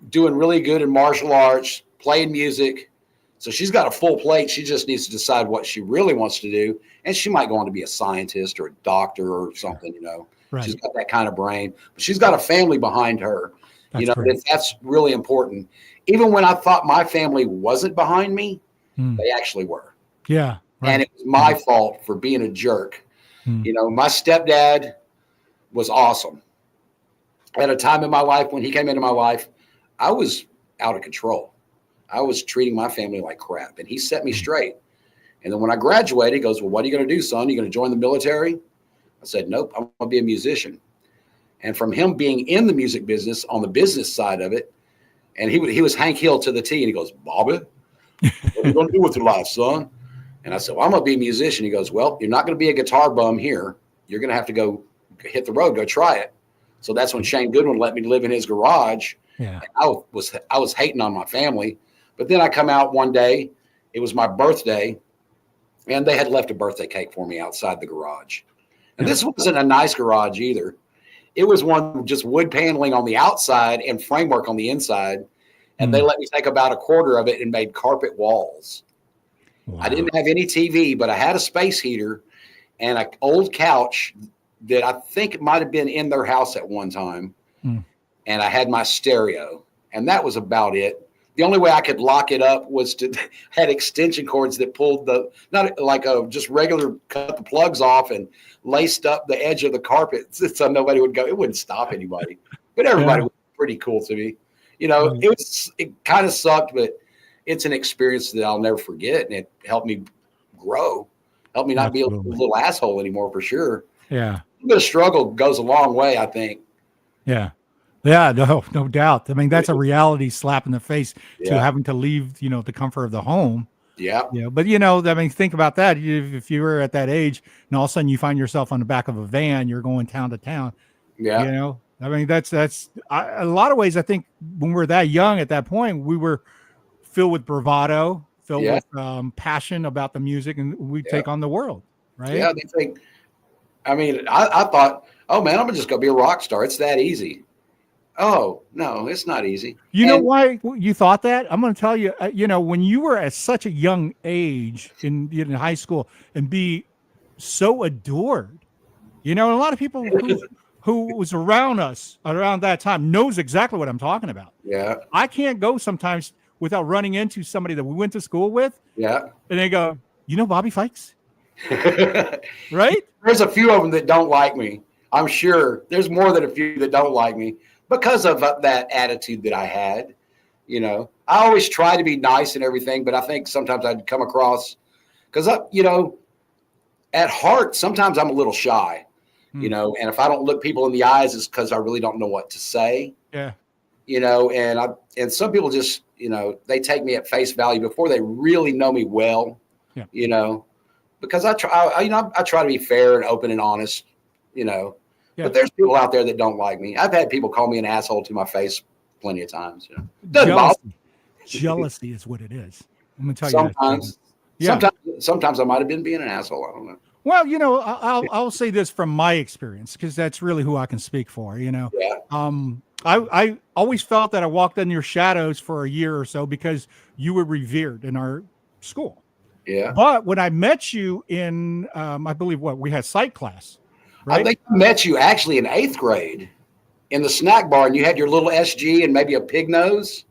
doing really good in martial arts, playing music. So she's got a full plate. She just needs to decide what she really wants to do. And she might go on to be a scientist or a doctor or something, you know. Right. She's got that kind of brain. But she's got a family behind her. That's you know, great. that's really important. Even when I thought my family wasn't behind me, they actually were. Yeah. Right. And it was my fault for being a jerk. You know, my stepdad was awesome. At a time in my life when he came into my life, I was out of control. I was treating my family like crap, and he set me straight. And then when I graduated, he goes, well, what are you going to do, son? You going to join the military? I said, nope, I'm going to be a musician. And from him being in the music business, on the business side of it, and he was Hank Hill to the T, and he goes, Bobby, what are you going to do with your life, son? And I said, well, I'm going to be a musician. He goes, well, you're not going to be a guitar bum here. You're going to have to go hit the road, go try it. So that's when Shane Goodwin let me live in his garage. Yeah. I was hating on my family. But then I come out one day, it was my birthday, and they had left a birthday cake for me outside the garage. And this wasn't a nice garage either. It was one just wood paneling on the outside and framework on the inside. And they let me take about a quarter of it and made carpet walls. Wow. I didn't have any TV, but I had a space heater and an old couch that I think it might have been in their house at one time. And I had my stereo, and that was about it. The only way I could lock it up was to had extension cords that pulled not like just regular, cut the plugs off and laced up the edge of the carpet so nobody would go. It wouldn't stop anybody, but everybody was pretty cool to me. You know, it kind of sucked, but it's an experience that I'll never forget. And it helped me grow, helped me not be a little asshole anymore, for sure. Yeah. A bit of struggle goes a long way, I think. Yeah. Yeah, no doubt. I mean, that's a reality slap in the face to having to leave, you know, the comfort of the home. Yeah. Yeah. But, you know, I mean, think about that. If you were at that age and all of a sudden you find yourself on the back of a van, you're going town to town. Yeah. You know, I mean, that's a lot of ways. I think when we're that young at that point, we were filled with bravado, filled with passion about the music, and we take on the world. Right. Yeah. They think, I mean, I thought, oh man, I'm just going to be a rock star. It's that easy. Oh, no, it's not easy. You know why you thought that? I'm going to tell you, you know, when you were at such a young age in high school and be so adored, you know, a lot of people who was around us around that time knows exactly what I'm talking about. Yeah. I can't go sometimes without running into somebody that we went to school with. Yeah. And they go, you know, Bobby Fikes? Right? There's a few of them that don't like me. I'm sure there's more than a few that don't like me because of that attitude that I had. You know, I always try to be nice and everything, but I think sometimes I'd come across because, you know, at heart, sometimes I'm a little shy, you know, and if I don't look people in the eyes, it's because I really don't know what to say. Yeah. You know, and some people just, you know, they take me at face value before they really know me well, you know, because I try to be fair and open and honest, you know. Yeah. But there's people out there that don't like me. I've had people call me an asshole to my face plenty of times. You know? Jealousy is what it is. I'm going to tell you. Sometimes I might have been being an asshole. I don't know. Well, you know, I'll say this from my experience because that's really who I can speak for. You know, I always felt that I walked in your shadows for a year or so because you were revered in our school. Yeah. But when I met you in, I believe we had psych class. Right? I think I met you actually in 8th grade in the snack bar, and you had your little SG and maybe a pig nose.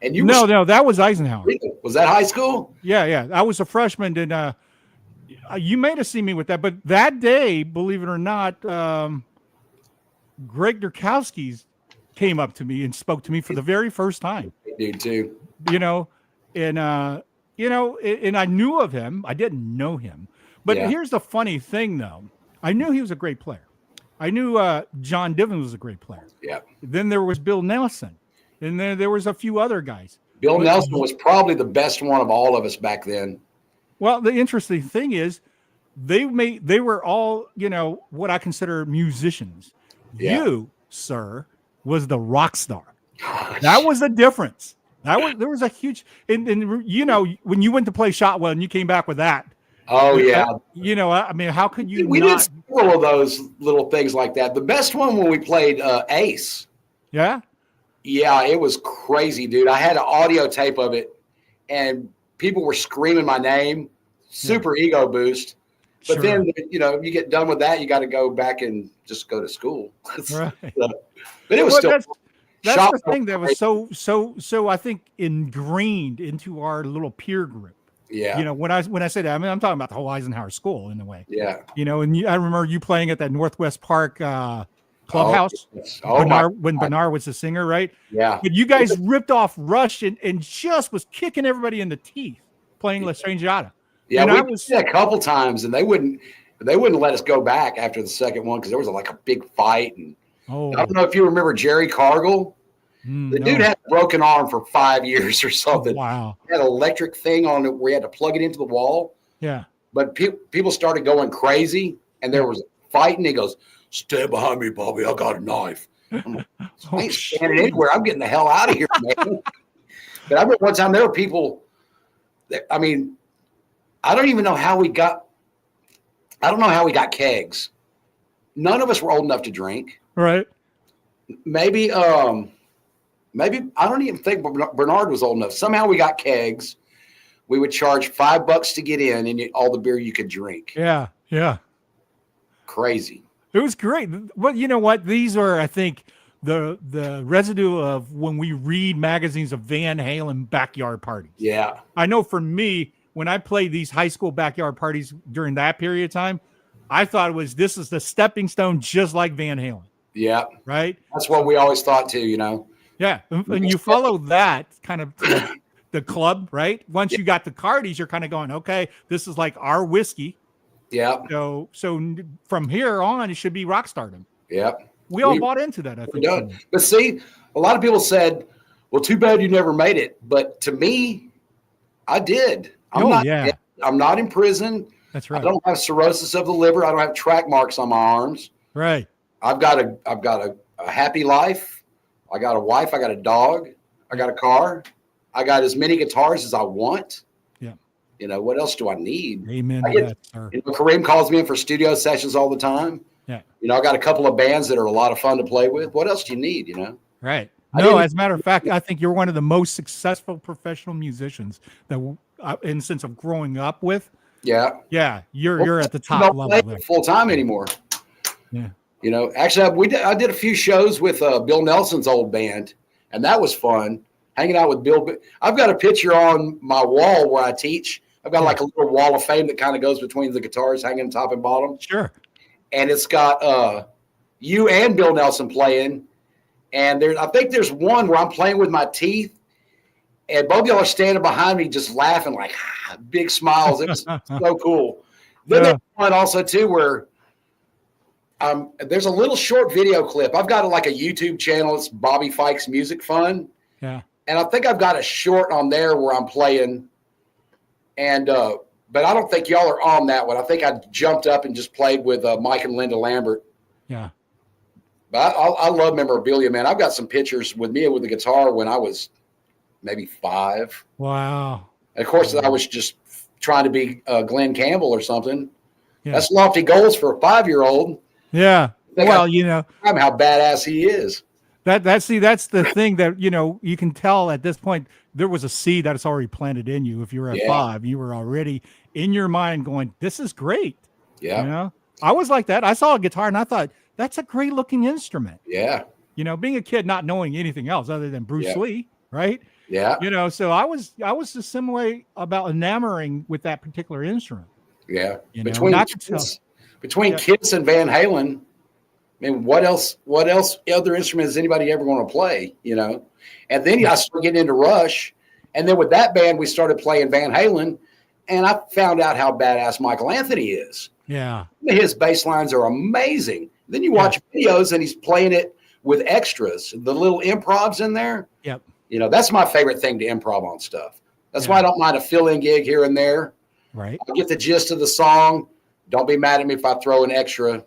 And you no, that was Eisenhower. Was that high school? Yeah. I was a freshman, and you may have seen me with that. But that day, believe it or not, Greg Durkowski came up to me and spoke to me for the very first time. dude too. You know, and you know, and I knew of him. I didn't know him, but Yeah. here's the funny thing, though. I knew he was a great player. I knew John Divin was a great player. Yeah. Then there was Bill Nelson, and then there was a few other guys. Bill But- Nelson was probably the best one of all of us back then. Well, the interesting thing is, they were all, you know, what I consider musicians. Yeah. You, sir, was the rock star. That was the difference. There was a huge, and you know, when you went to play Shotwell and you came back with that. Oh yeah. You know, I mean, how could you We not? did several of those little things like that. The best one when we played Ace. Yeah. Yeah, it was crazy, dude. I had an audio tape of it, and people were screaming my name. Super ego boost. But Sure. then, you know, you get done with that, you got to go back and just go to school. Right. But it was Well, still. that's Shop- the thing that was so I think ingrained into our little peer group. Yeah. You know, when I say that, I mean, I'm talking about the whole Eisenhower School in a way. Yeah. You know, and I remember you playing at that Northwest Park clubhouse Oh, when Bernard was the singer, right? yeah. But you guys ripped off Rush and just was kicking everybody in the teeth playing La Strangiata. Yeah, and we I was did a couple times, and they wouldn't let us go back after the second one because there was like a big fight. And oh, I don't know if you remember Jerry Cargill. The dude had a broken arm for 5 years or something. Wow. He had an electric thing on it where he had to plug it into the wall. Yeah. But people started going crazy, and there was fighting. He goes, "Stand behind me, Bobby. I got a knife." I'm like, I ain't standing anywhere. I'm getting the hell out of here, man. But I remember one time there were people that, I mean, I don't know how we got kegs. None of us were old enough to drink. Right. Maybe I don't even think Bernard was old enough. Somehow we got kegs. We would charge $5 to get in, and all the beer you could drink. Yeah. Yeah. Crazy. It was great. But you know what? These are, I think, the residue of when we read magazines of Van Halen backyard parties. Yeah. I know for me, when I played these high school backyard parties during that period of time, I thought this is the stepping stone, just like Van Halen. Yeah. Right. That's what we always thought too, you know. Yeah. And you follow that kind of the club, right? Once you got the Cardis, you're kind of going, okay, this is like our whiskey. Yeah. So from here on, it should be rock stardom. Yeah. We all bought into that, I think. Done. But see, a lot of people said, well, too bad you never made it. But to me, I did. I'm not in prison. That's right. I don't have cirrhosis of the liver. I don't have track marks on my arms. Right. I've got a happy life. I got a wife. I got a dog. I got a car. I got as many guitars as I want. Yeah. You know, what else do I need? Amen I to get, that, sir. you know, Kareem calls me in for studio sessions all the time. Yeah. You know, I got a couple of bands that are a lot of fun to play with. What else do you need, you know? Right. No, as a matter of fact, I think you're one of the most successful professional musicians that, in the sense of growing up with. Yeah. Yeah. You're at the top level there. Full time anymore. Yeah. You know, actually, I did a few shows with Bill Nelson's old band, and that was fun. Hanging out with Bill. I've got a picture on my wall where I teach. I've got like a little wall of fame that kind of goes between the guitars hanging top and bottom. Sure. And it's got you and Bill Nelson playing. And I think there's one where I'm playing with my teeth, and both of y'all are standing behind me just laughing, like big smiles. It was so cool. Then there's one also too where there's a little short video clip. I've got like a YouTube channel. It's Bobby Fikes Music Fun. Yeah. And I think I've got a short on there where I'm playing. And but I don't think y'all are on that one. I think I jumped up and just played with Mike and Linda Lambert. Yeah. But I love memorabilia, man. I've got some pictures with me with the guitar when I was maybe 5. Wow. And of course, I was just trying to be Glenn Campbell or something. Yeah. That's lofty goals for a 5-year-old. Yeah. Well, you know, I'm how badass he is. that's the thing that, you know, you can tell at this point there was a seed that's already planted in you. If you were at 5, you were already in your mind going, this is great. Yeah. You know, I was like that. I saw a guitar and I thought, that's a great looking instrument. Yeah. You know, being a kid, not knowing anything else other than Bruce Lee, right? Yeah. You know, so I was the same way about enamoring with that particular instrument. Yeah. You know, Between Kiss and Van Halen, I mean, what else other instrument is anybody ever going to play, you know? And then I started getting into Rush. And then with that band, we started playing Van Halen. And I found out how badass Michael Anthony is. Yeah. His bass lines are amazing. Then you watch videos and he's playing it with extras, the little improvs in there. Yep. You know, that's my favorite thing to improv on stuff. That's why I don't mind a fill-in gig here and there. Right. I get the gist of the song. Don't be mad at me if I throw an extra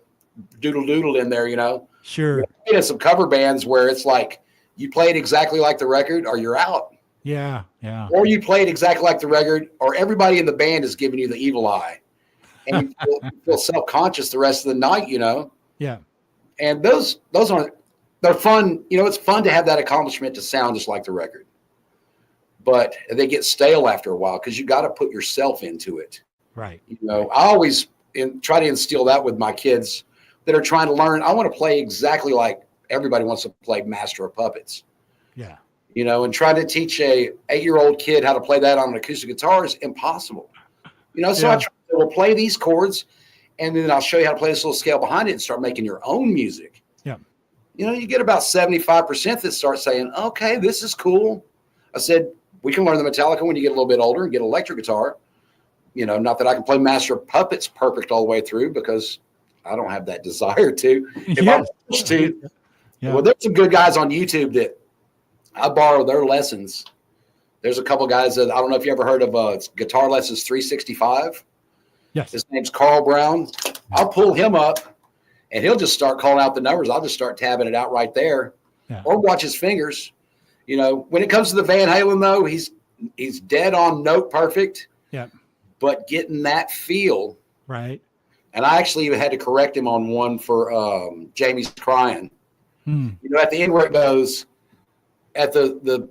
doodle in there, you know. Sure. In some cover bands where it's like you play it exactly like the record or you're out. Yeah. Yeah. Or you play it exactly like the record or everybody in the band is giving you the evil eye. And you feel self-conscious the rest of the night, you know. Yeah. And those aren't, they're fun. You know, it's fun to have that accomplishment to sound just like the record. But they get stale after a while because you got to put yourself into it. Right. You know, I always try to instill that with my kids that are trying to learn. I want to play exactly like everybody wants to play Master of Puppets. Yeah. You know, and try to teach a 8-year-old kid how to play that on an acoustic guitar is impossible. You know, so I try to play these chords, and then I'll show you how to play this little scale behind it and start making your own music. Yeah. You know, you get about 75% that start saying, okay, this is cool. I said, we can learn the Metallica when you get a little bit older and get an electric guitar. You know, not that I can play Master of Puppets perfect all the way through because I don't have that desire to. If I was to. Well, there's some good guys on YouTube that I borrow their lessons. There's a couple guys that I don't know if you ever heard of Guitar Lessons 365. Yes. His name's Carl Brown. I'll pull him up and he'll just start calling out the numbers. I'll just start tabbing it out right there or watch his fingers. You know, when it comes to the Van Halen, though, he's dead on note perfect. Yeah. But getting that feel. Right. And I actually even had to correct him on one for Jamie's Crying. You know, at the end where it goes, at the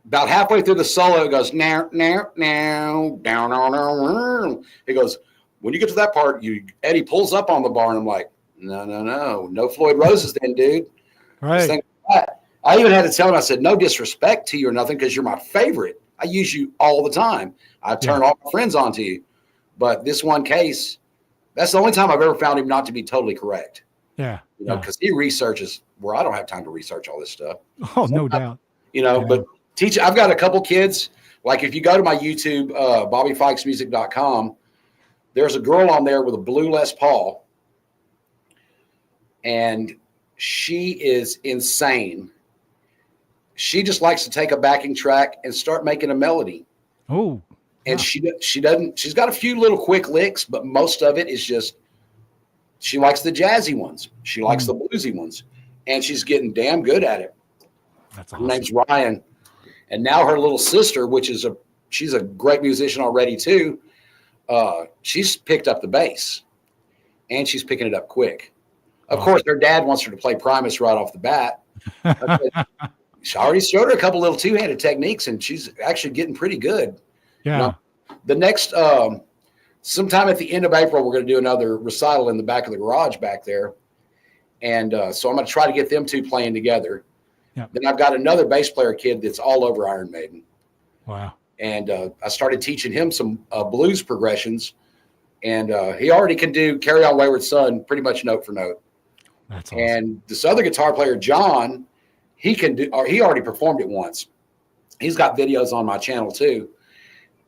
about halfway through the solo, it goes, now, down, down. It goes, when you get to that part, Eddie pulls up on the bar, and I'm like, no Floyd Roses then, dude. Right. I even had to tell him, I said, no disrespect to you or nothing, because you're my favorite. I use you all the time. I turn all my friends on to you. But this one case, that's the only time I've ever found him not to be totally correct. Yeah. You know, because he researches where I don't have time to research all this stuff. Oh, no doubt. You know, but I've got a couple kids. Like if you go to my YouTube, BobbyFikesMusic.com, there's a girl on there with a blue Les Paul. And she is insane. She just likes to take a backing track and start making a melody. Oh. And she doesn't, she's got a few little quick licks, but most of it is just, she likes the jazzy ones. She likes the bluesy ones. And she's getting damn good at it. That's awesome. Her name's Ryan. And now her little sister, she's a great musician already too. She's picked up the bass and she's picking it up quick. Of course, her dad wants her to play Primus right off the bat. She already showed her a couple little two-handed techniques and she's actually getting pretty good. Yeah. Now, the next, sometime at the end of April, we're going to do another recital in the back of the garage back there. And so I'm going to try to get them two playing together. Yep. Then I've got another bass player kid that's all over Iron Maiden. Wow. And I started teaching him some blues progressions. And he already can do Carry On Wayward Son pretty much note for note. That's awesome. And this other guitar player, John, he already performed it once. He's got videos on my channel too.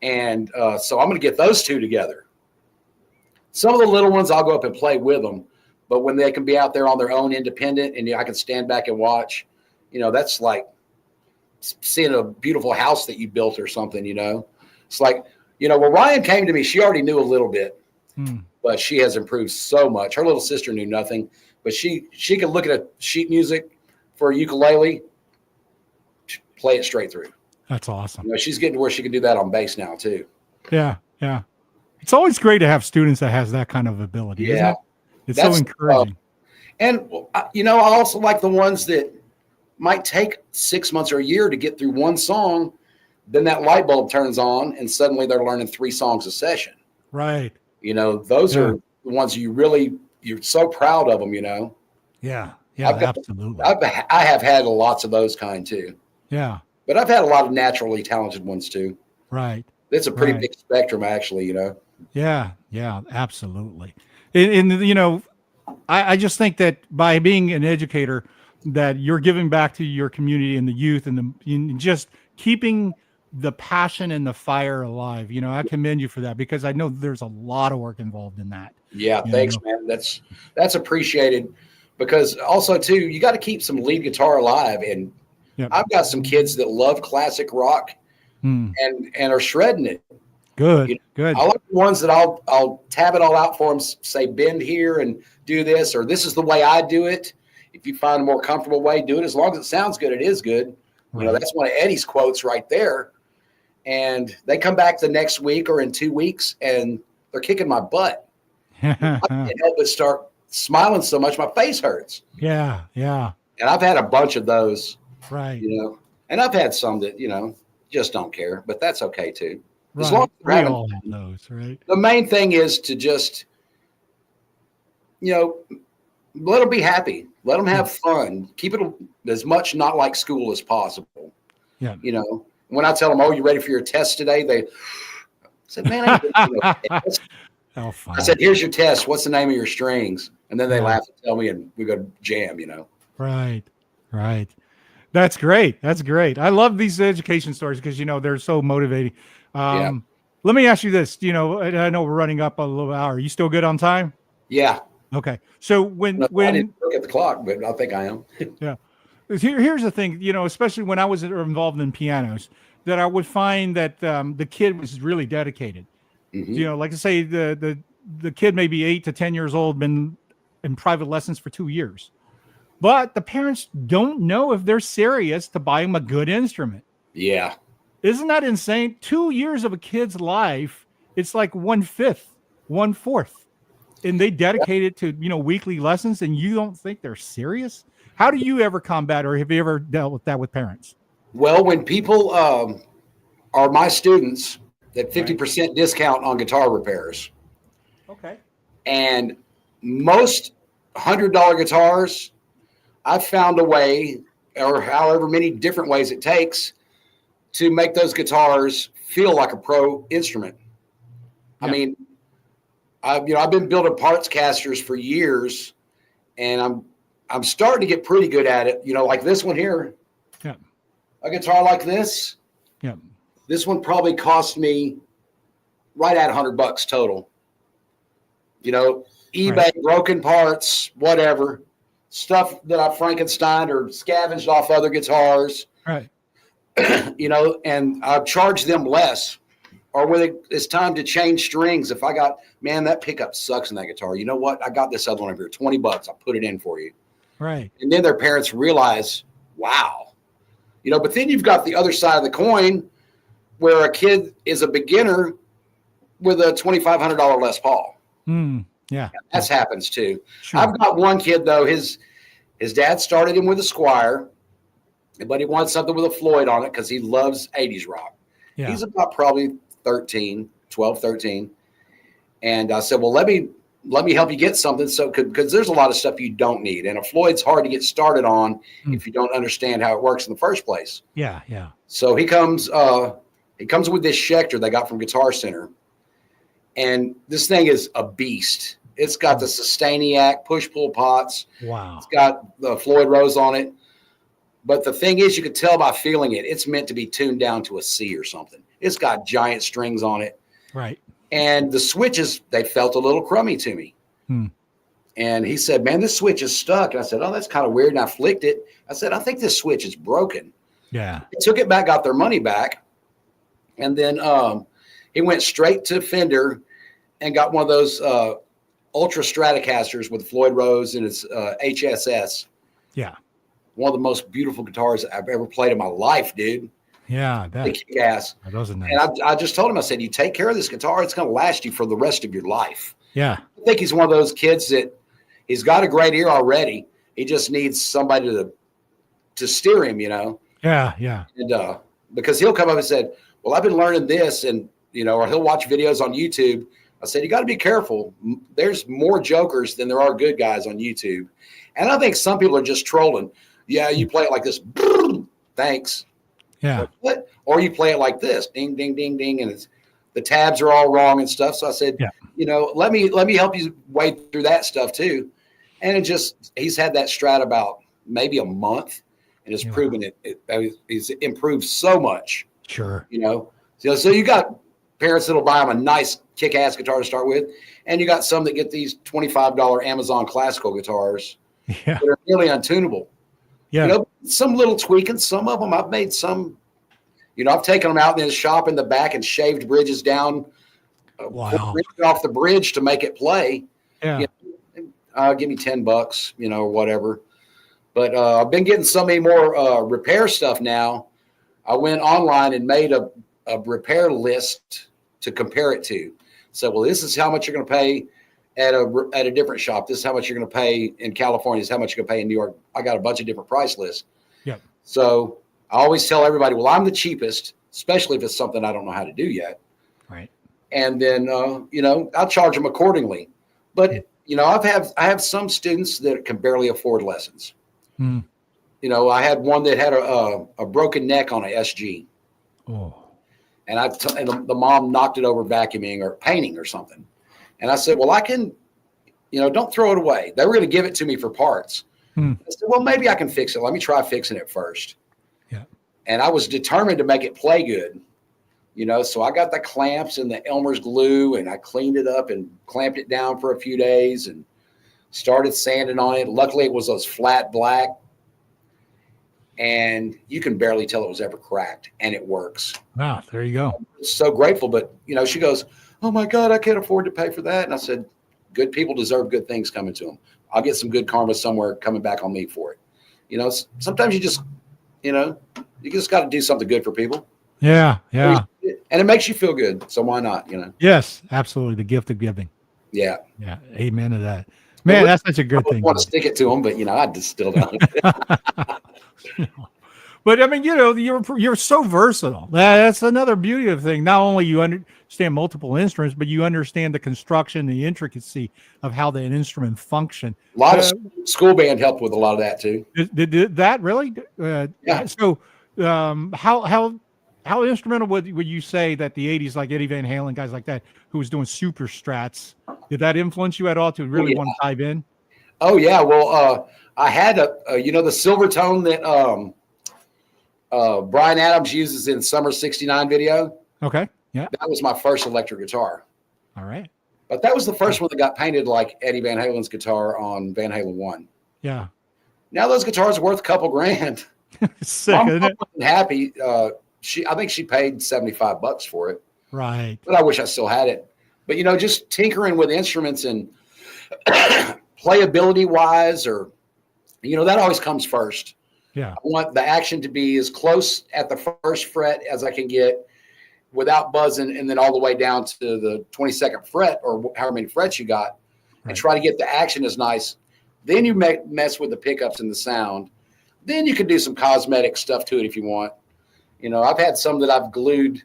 And so I'm going to get those two together. Some of the little ones, I'll go up and play with them. But when they can be out there on their own independent and I can stand back and watch, you know, that's like seeing a beautiful house that you built or something, you know. It's like, you know, when Ryan came to me, she already knew a little bit, but she has improved so much. Her little sister knew nothing, but she could look at a sheet music for a ukulele, play it straight through. That's awesome. You know, she's getting to where she can do that on bass now too. Yeah, yeah. It's always great to have students that has that kind of ability. Yeah. Isn't it? It's so encouraging. And, you know, I also like the ones that might take 6 months or a year to get through one song. Then that light bulb turns on and suddenly they're learning 3 songs a session. Right. You know, those are the ones you're so proud of them, you know? Yeah. Yeah, absolutely. I have had lots of those kind too. Yeah. But I've had a lot of naturally talented ones too. Right. It's a pretty big spectrum actually, you know? Yeah. Yeah, absolutely. And you know, I just think that by being an educator, that you're giving back to your community and the youth and just keeping the passion and the fire alive. You know, I commend you for that because I know there's a lot of work involved in that. Yeah, thanks, man. That's appreciated because also too, you got to keep some lead guitar alive. And I've got some kids that love classic rock and are shredding it. Good, good. I like the ones that I'll tab it all out for them, say bend here and do this, or this is the way I do it. If you find a more comfortable way, do it. As long as it sounds good, it is good. Right. You know, that's one of Eddie's quotes right there. And they come back the next week or in 2 weeks, and they're kicking my butt. I can't help but start smiling so much my face hurts. Yeah, yeah. And I've had a bunch of those. Right. You know, and I've had some that, you know, just don't care, but that's okay too. As right. long as we all have those, right? The main thing is to just, you know, let them be happy. Let them have fun. Keep it as much not like school as possible. Yeah. You know, when I tell them, "Oh, you ready for your test today?" They said, "Man, I said, "Here's your test. What's the name of your strings?" And then they laugh and tell me, and we go jam. You know. Right. Right. That's great. That's great. I love these education stories because, you know, they're so motivating. Let me ask you this. You know, I know we're running up a little hour. Are you still good on time? Yeah. Okay. So when I didn't look at the clock, but I think I am. Yeah. Here's the thing, you know, especially when I was involved in pianos, that I would find that the kid was really dedicated. You know, like I say, the kid may be 8 to 10 years old, been in private lessons for 2 years. But the parents don't know if they're serious to buy them a good instrument. Yeah. Isn't that insane? 2 years of a kid's life, it's like 1/5, 1/4. And they dedicate it to, you know, weekly lessons, and you don't think they're serious? How do you ever combat, or have you ever dealt with that with parents? Well, when people are my students, that 50% discount on guitar repairs. Okay. And most $100 guitars, I've found a way, or however many different ways it takes, to make those guitars feel like a pro instrument. Yeah. I mean, I've been building parts casters for years, and I'm starting to get pretty good at it. You know, like this one here. Yeah. A guitar like this. Yeah. This one probably cost me right at $100 total. You know, eBay, broken parts, whatever. Stuff that I Frankenstein or scavenged off other guitars. Right. You know, and I've charged them less. Or when it's time to change strings, if I got, man, that pickup sucks in that guitar. You know what? I got this other one over here, $20. I'll put it in for you. Right. And then their parents realize, wow. You know, but then you've got the other side of the coin where a kid is a beginner with a $2,500 Les Paul. Yeah. That happens too. Sure. I've got one kid, though, his dad started him with a Squire, but he wanted something with a Floyd on it because he loves 80s rock. Yeah. He's about probably 12, 13. And I said, well, let me help you get something. So, because there's a lot of stuff you don't need. And a Floyd's hard to get started on if you don't understand how it works in the first place. Yeah. Yeah. So he comes with this Schecter they got from Guitar Center. And this thing is a beast. It's got the Sustainiac push-pull pots. Wow. It's got the Floyd Rose on it. But the thing is, you could tell by feeling it, it's meant to be tuned down to a C or something. It's got giant strings on it. Right. And the switches, they felt a little crummy to me. And he said, man, this switch is stuck. And I said, oh, that's kind of weird. And I flicked it. I said, I think this switch is broken. Yeah. They took it back, got their money back. And then he went straight to Fender and got one of those Ultra Stratocasters with Floyd Rose and its HSS. Yeah. One of the most beautiful guitars I've ever played in my life, dude. Yeah, they kick ass. That was nice. And I just told him, I said, you take care of this guitar, it's going to last you for the rest of your life. Yeah. I think he's one of those kids that he's got a great ear already. He just needs somebody to steer him, you know? Yeah, yeah. And because he'll come up and said, well, I've been learning this, and, you know, or he'll watch videos on YouTube. I said, you got to be careful. There's more jokers than there are good guys on YouTube. And I think some people are just trolling. Yeah, you play it like this. Thanks. Yeah. Or you play it like this. Ding, ding, ding, ding. And the tabs are all wrong and stuff. So I said, you know, let me help you wade through that stuff too. And he's had that Strat about maybe a month, and it's proven he's improved so much. Sure. So you got parents that'll buy them a nice kick-ass guitar to start with, and you got some that get these $25 Amazon classical guitars that are nearly untunable. Yeah. Some little tweaking. Some of them I've made some. I've taken them out in the shop in the back and shaved bridges down, off the bridge to make it play. Yeah. Give me $10, or whatever. But I've been getting so many more repair stuff now. I went online and made a repair list to compare it to. So, well, this is how much you're going to pay at a different shop. This is how much you're going to pay in California. This is how much you're going to pay in New York. I got a bunch of different price lists. Yeah. So I always tell everybody, well, I'm the cheapest, especially if it's something I don't know how to do yet. Right. And then, I'll charge them accordingly. But, I have some students that can barely afford lessons. Mm. I had one that had a broken neck on a SG. Oh. And the mom knocked it over vacuuming or painting or something. And I said, well, I can, don't throw it away. They were going to give it to me for parts. I said, well, maybe I can fix it. Let me try fixing it first. Yeah. And I was determined to make it play good. So I got the clamps and the Elmer's glue, and I cleaned it up and clamped it down for a few days and started sanding on it. Luckily, it was those flat black. And you can barely tell it was ever cracked, and it works. Wow, there you go. So grateful. But, she goes, oh, my God, I can't afford to pay for that. And I said, good people deserve good things coming to them. I'll get some good karma somewhere coming back on me for it. Sometimes you just, you just got to do something good for people. Yeah, yeah. And it makes you feel good. So why not, Yes, absolutely. The gift of giving. Yeah. Yeah. Amen to that. Man, that's such a good thing. I want to stick it to them, but, I just still don't. But I mean, you're so versatile. That's another beauty of the thing. Not only you understand multiple instruments, but you understand the construction, the intricacy of how that instrument function. A lot of school band helped with a lot of that too. Did that really? Yeah. So, how instrumental would you say that the '80s, like Eddie Van Halen, guys like that, who was doing super strats, did that influence you at all to really want to dive in? Oh yeah. Well, I had the Silvertone that Bryan Adams uses in Summer '69 video. Okay. Yeah. That was my first electric guitar. All right. But that was the first one that got painted like Eddie Van Halen's guitar on Van Halen 1. Yeah. Now those guitars are worth a couple grand. Sick, isn't it? Happy. I think she paid $75 for it. Right. But I wish I still had it. But just tinkering with instruments and playability wise, or that always comes first. Yeah. I want the action to be as close at the first fret as I can get without buzzing, and then all the way down to the 22nd fret or however many frets you got, and try to get the action as nice. Then you mess with the pickups and the sound. Then you can do some cosmetic stuff to it if you want. I've had some that I've glued.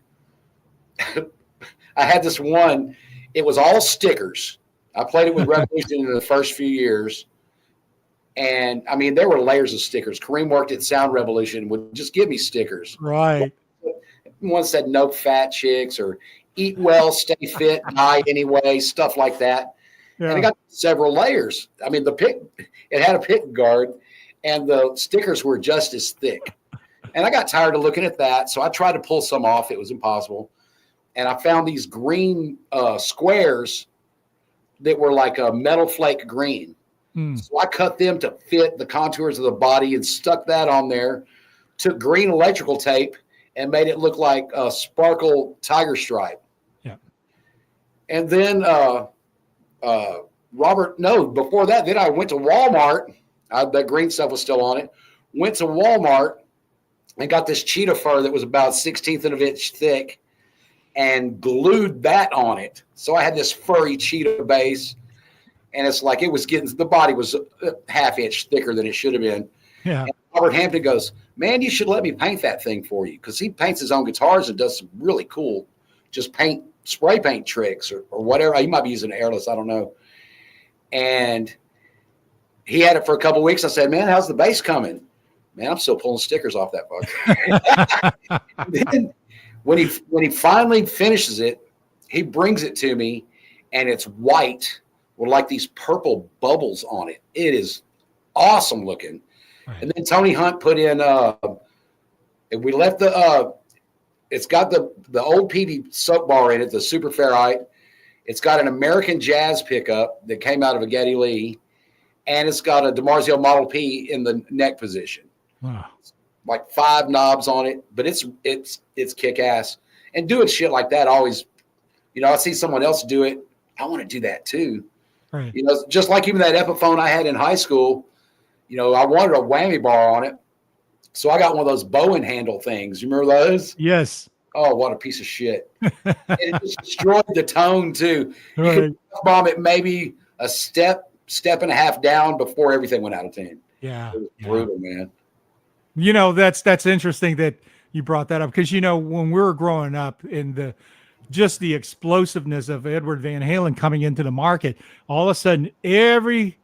I had this one. It was all stickers. I played it with Revolution in the first few years. And, I mean, there were layers of stickers. Kareem worked at Sound Revolution, would just give me stickers. Right. One said no fat chicks or eat well, stay fit, die anyway, stuff like that. Yeah. And it got several layers. I mean, it had a pick guard, and the stickers were just as thick. And I got tired of looking at that, so I tried to pull some off. It was impossible. And I found these green squares that were like a metal flake green. So I cut them to fit the contours of the body and stuck that on there, took green electrical tape and made it look like a sparkle tiger stripe. Yeah. And then before that, then I went to Walmart. That green stuff was still on it. Went to Walmart and got this cheetah fur that was about 1/16 of an inch thick and glued that on it. So I had this furry cheetah base. And it's like the body was a half-inch thicker than it should have been. Yeah. And Robert Hampton goes, man, you should let me paint that thing for you. Because he paints his own guitars and does some really cool spray paint tricks or whatever. He might be using airless, I don't know. And he had it for a couple of weeks. I said, man, how's the bass coming? Man, I'm still pulling stickers off that fucker. Then when he finally finishes it, he brings it to me, and it's white with like these purple bubbles on it. It is awesome looking. Right. And then Tony Hunt put in, we left it's got the old PV soap bar in it, the Super Ferrite. It's got an American Jazz pickup that came out of a Geddy Lee, and it's got a DiMarzio Model P in the neck position. Wow. Like 5 knobs on it, but it's kick ass. And doing shit like that always, I see someone else do it. I want to do that too. Right. Just like even that Epiphone I had in high school, I wanted a whammy bar on it. So I got one of those Bowen handle things. You remember those? Yes. Oh, what a piece of shit. It just destroyed the tone too. Right. You could bomb it maybe a step and a half down before everything went out of tune. Yeah. It was brutal, man. That's interesting that you brought that up, because when we were growing up, in the explosiveness of Edward Van Halen coming into the market, all of a sudden every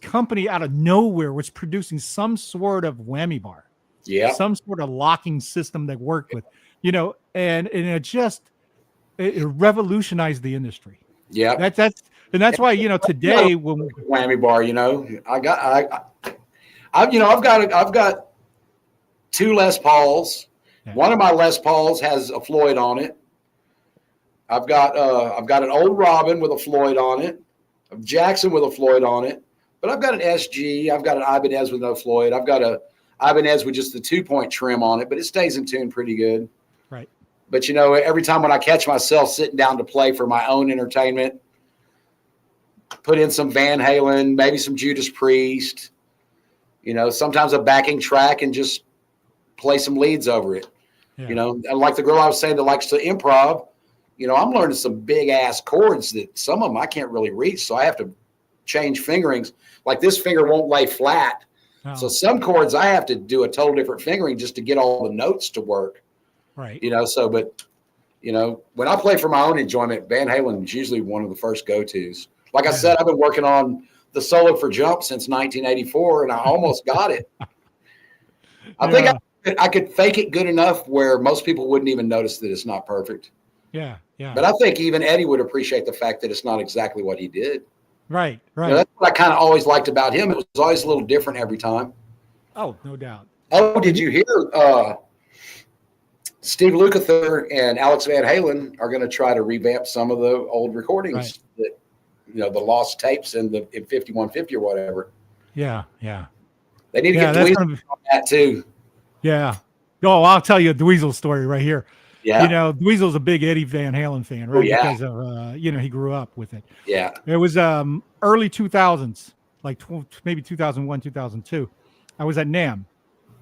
company out of nowhere was producing some sort of whammy bar, some sort of locking system that worked with, and it revolutionized the industry. Yeah, that's why today when whammy bar, I've got 2 Les Pauls. Yeah. One of my Les Pauls has a Floyd on it. I've got an old Robin with a Floyd on it, a Jackson with a Floyd on it, but I've got an SG. I've got an Ibanez with no Floyd. I've got a Ibanez with just the 2-point trim on it, but it stays in tune pretty good. Right. But every time when I catch myself sitting down to play for my own entertainment, put in some Van Halen, maybe some Judas Priest, sometimes a backing track, and just play some leads over it. Yeah. And like the girl I was saying that likes to improv, I'm learning some big ass chords that some of them I can't really reach. So I have to change fingerings. Like this finger won't lay flat. Oh. So some chords I have to do a total different fingering just to get all the notes to work. Right. When I play for my own enjoyment, Van Halen is usually one of the first go-tos. Like I said, I've been working on the solo for Jump since 1984, and I almost got it. I think I could fake it good enough where most people wouldn't even notice that it's not perfect. Yeah, yeah. But I think even Eddie would appreciate the fact that it's not exactly what he did. Right, right. That's what I kind of always liked about him. It was always a little different every time. Oh, no doubt. Oh, did you hear Steve Lukather and Alex Van Halen are going to try to revamp some of the old recordings that, the lost tapes in 5150 or whatever. Yeah, yeah. They need to get Dweezil on that too. Yeah. Oh, I'll tell you a Dweezil story right here. Yeah. Dweezil's a big Eddie Van Halen fan, right? Oh, yeah. Because of, he grew up with it. Yeah. It was early 2000s, like maybe 2001, 2002. I was at NAMM,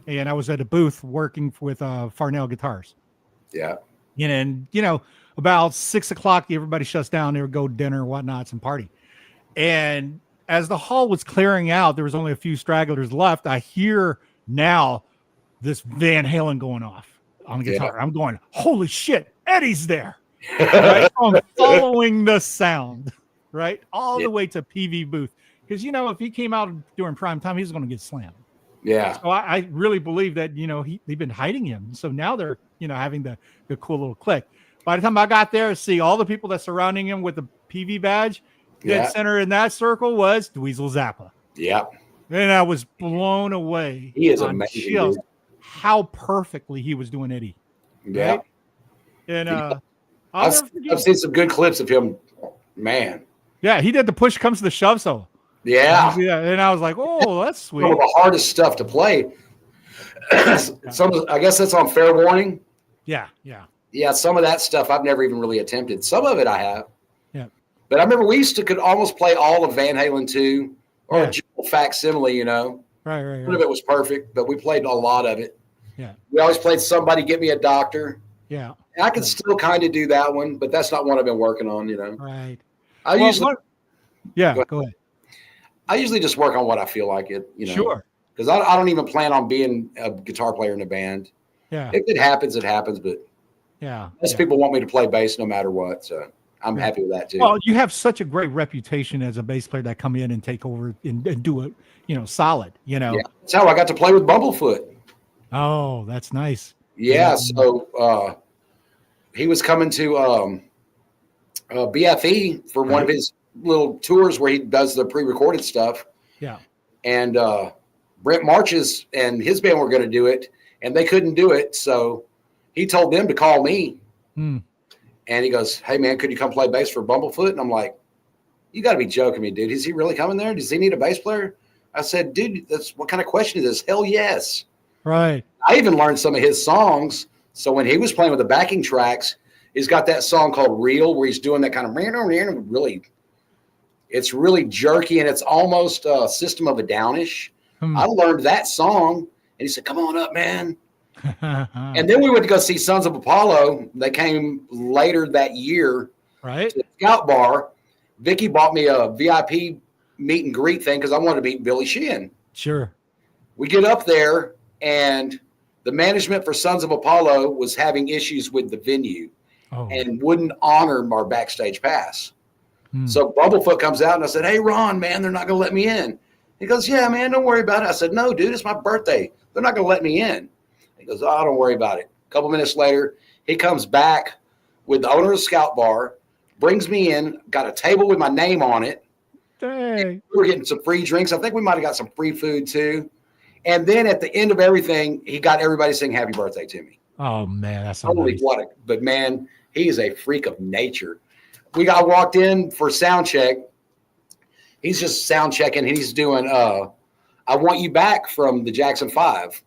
and I was at a booth working with Farnell Guitars. Yeah. And about 6 o'clock, everybody shuts down. They would go to dinner, whatnots, and party. And as the hall was clearing out, there was only a few stragglers left. I hear now this Van Halen going off on the guitar. I'm going, holy shit, Eddie's there. Right? I'm following the sound, right? All the way to PV booth. Because, if he came out during prime time, he was going to get slammed. Yeah. So I really believe that, they've been hiding him. So now they're, having the cool little click. By the time I got there, see all the people that surrounding him with the PV badge, dead center in that circle was Dweezil Zappa. Yeah. And I was blown away. He is amazing. How perfectly he was doing Eddie. Yeah. Right? And I've seen some good clips of him, man. Yeah, he did the push comes to the shove solo. Yeah. And I was like, oh, that's sweet. One of the hardest stuff to play. I guess that's on Fair Warning. Yeah, yeah. Yeah, some of that stuff I've never even really attempted. Some of it I have. Yeah. But I remember we used to could almost play all of Van Halen 2 or a facsimile, Right. None of it was perfect, but we played a lot of it. Yeah. We always played Somebody Get Me a Doctor. Yeah. And I can still kind of do that one, but that's not one I've been working on, Right. Go ahead. I usually just work on what I feel like it, Sure. Because I don't even plan on being a guitar player in a band. Yeah. If it happens, it happens, but most people want me to play bass no matter what, so I'm happy with that too. Well, you have such a great reputation as a bass player that come in and take over and do it, solid, Yeah, that's how I got to play with Bumblefoot. Oh, that's nice. Yeah, so he was coming to BFE for one of his little tours where he does the pre-recorded stuff. Yeah. And Brent Marches and his band were going to do it, and they couldn't do it. So he told them to call me. And he goes, "Hey, man, could you come play bass for Bumblefoot?" And I'm like, "You got to be joking me, dude. Is he really coming there? Does he need a bass player?" I said, "Dude, that's what kind of question is this? Hell yes." Right. I even learned some of his songs. So when he was playing with the backing tracks, he's got that song called Real where he's doing that kind of really, it's really jerky and it's almost a System of a Downish. I learned that song and he said, "Come on up, man." And then we went to go see Sons of Apollo. They came later that year right to the Scout Bar. Vicky bought me a VIP meet and greet thing because I wanted to meet Billy Sheehan. Sure. We get up there and the management for Sons of Apollo was having issues with the venue and wouldn't honor our backstage pass. So Bumblefoot comes out and I said, "Hey, Ron, man, they're not going to let me in." He goes, "Yeah, man, don't worry about it." I said, "No, dude, it's my birthday. They're not going to let me in." He goes, "Oh, don't worry about it." A couple minutes later, he comes back with the owner of the Scout Bar, brings me in, got a table with my name on it. Dang. We were getting some free drinks. I think we might have got some free food too. And then at the end of everything, he got everybody saying happy birthday to me. Oh, man, that's so Holy nice. but man, he is a freak of nature. We got walked in for sound check. He's just sound checking. He's doing "I Want You Back" from the Jackson 5.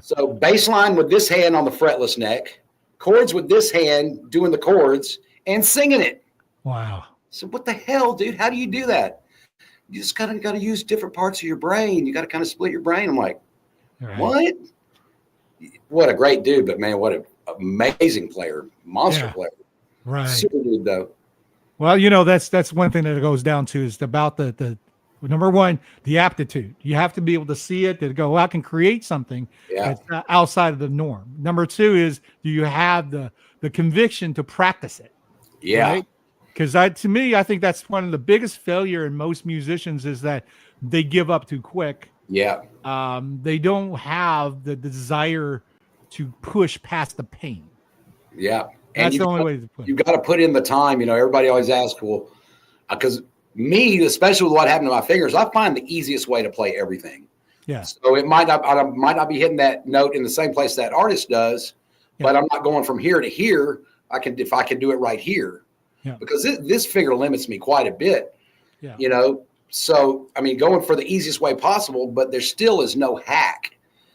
So bass line with this hand on the fretless neck, chords with this hand doing the chords and singing it. Wow. So what the hell, dude? How do you do that? You just got to use different parts of your brain. You got to kind of split your brain. I'm like, what? What a great dude, but man, what an amazing player, monster player. Right. Super dude, though. Well, that's one thing that it goes down to is about the number one, the aptitude. You have to be able to see it, to go out and create something that's outside of the norm. Number two is, do you have the conviction to practice it? Yeah. Right? Because to me, I think that's one of the biggest failure in most musicians is that they give up too quick. Yeah. They don't have the desire to push past the pain. Yeah. That's the only way to put it. You got to put in the time. Everybody always asks, well, because me, especially with what happened to my fingers, I find the easiest way to play everything. Yeah. So I might not be hitting that note in the same place that artist does, but I'm not going from here to here. If I can do it right here. Yeah. Because this figure limits me quite a bit. Yeah. So I mean, going for the easiest way possible, but there still is no hack.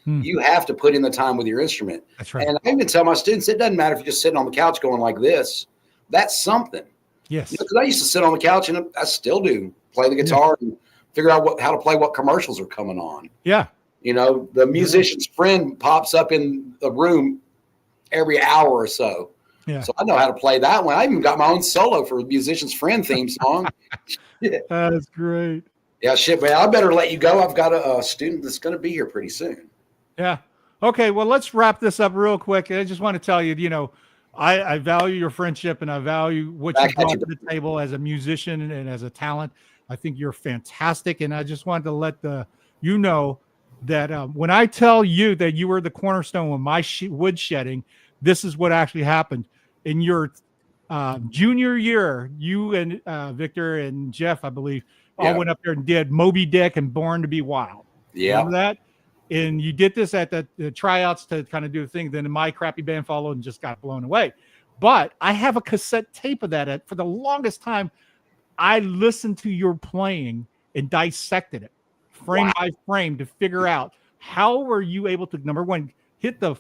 You have to put in the time with your instrument. That's right. And I even tell my students, it doesn't matter if you're just sitting on the couch going like this. That's something. Yes. Because I used to sit on the couch, and I still do, play the guitar and figure out how to play what commercials are coming on. Yeah. The musician's friend pops up in the room every hour or so. Yeah. So I know how to play that one. I even got my own solo for Musician's Friend theme song. That's great. Yeah, shit, man. I better let you go. I've got a student that's going to be here pretty soon. Yeah. Okay. Well, let's wrap this up real quick. I just want to tell you, I value your friendship and I value what you brought to the table as a musician and as a talent. I think you're fantastic. And I just wanted to let you know that when I tell you that you were the cornerstone of my wood shedding, this is what actually happened. In your junior year, you and Victor and Jeff, I believe, all went up there and did Moby Dick and Born to Be Wild. Yeah. Remember that? And you did this at the tryouts to kind of do the thing. Then my crappy band followed and just got blown away. But I have a cassette tape of that. For the longest time, I listened to your playing and dissected it frame by frame to figure out how were you able to, number one, hit the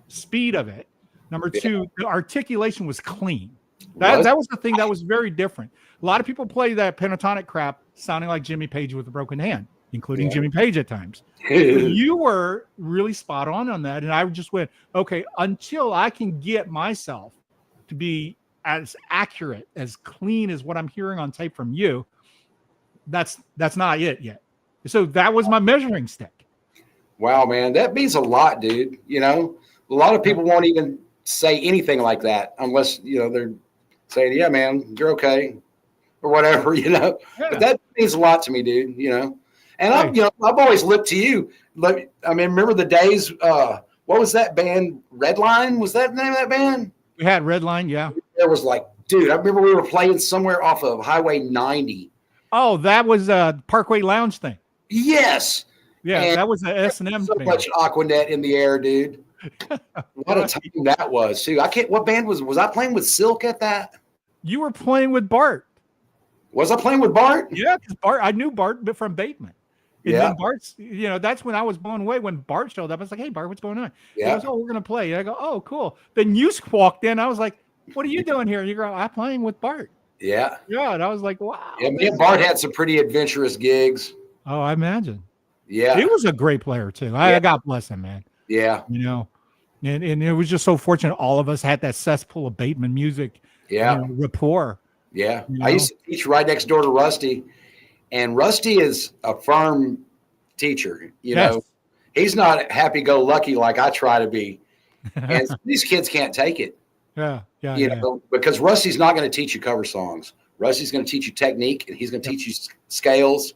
speed of it. Number two, the articulation was clean. That was the thing that was very different. A lot of people play that pentatonic crap sounding like Jimmy Page with a broken hand, including Jimmy Page at times. You were really spot on that. And I just went, okay, until I can get myself to be as accurate, as clean as what I'm hearing on tape from you, that's not it yet. So that was my measuring stick. Wow, man. That means a lot, dude. A lot of people won't even say anything like that unless, they're saying, yeah, man, you're okay or whatever, Yeah. But that means a lot to me, dude, And I've always looked to you. I mean, remember the days, what was that band? Redline? Was that the name of that band? We had Redline, yeah. There was like Dude, I remember we were playing somewhere off of Highway 90. Oh, that was a Parkway Lounge thing. Yes. Yeah, And that was an S&M so thing. much Aquanet in the air, dude. What a time that was, too. What band was I playing with Silk at that? You were playing with Bart. Was I playing with Bart? Yeah, because Bart, I knew Bart from Bateman. And Yeah. then Bart's, that's when I was blown away when Bart showed up. I was like, hey, Bart, what's going on? Yeah. He goes, oh, we're going to play. And I go, oh, cool. Then you walked in. I was like, what are you doing here? And you go, I'm playing with Bart. Yeah. Yeah. And I was like, wow. Yeah, me and Bart had some pretty adventurous gigs. Oh, I imagine. Yeah. He was a great player, too. God bless him, man. Yeah. And it was just so fortunate all of us had that cesspool of Bateman music rapport. Yeah. I used to teach right next door to Rusty, and Rusty is a firm teacher. You know, he's not happy-go-lucky like I try to be. And these kids can't take it. Yeah. You know, because Rusty's not going to teach you cover songs. Rusty's going to teach you technique, and he's going to teach you scales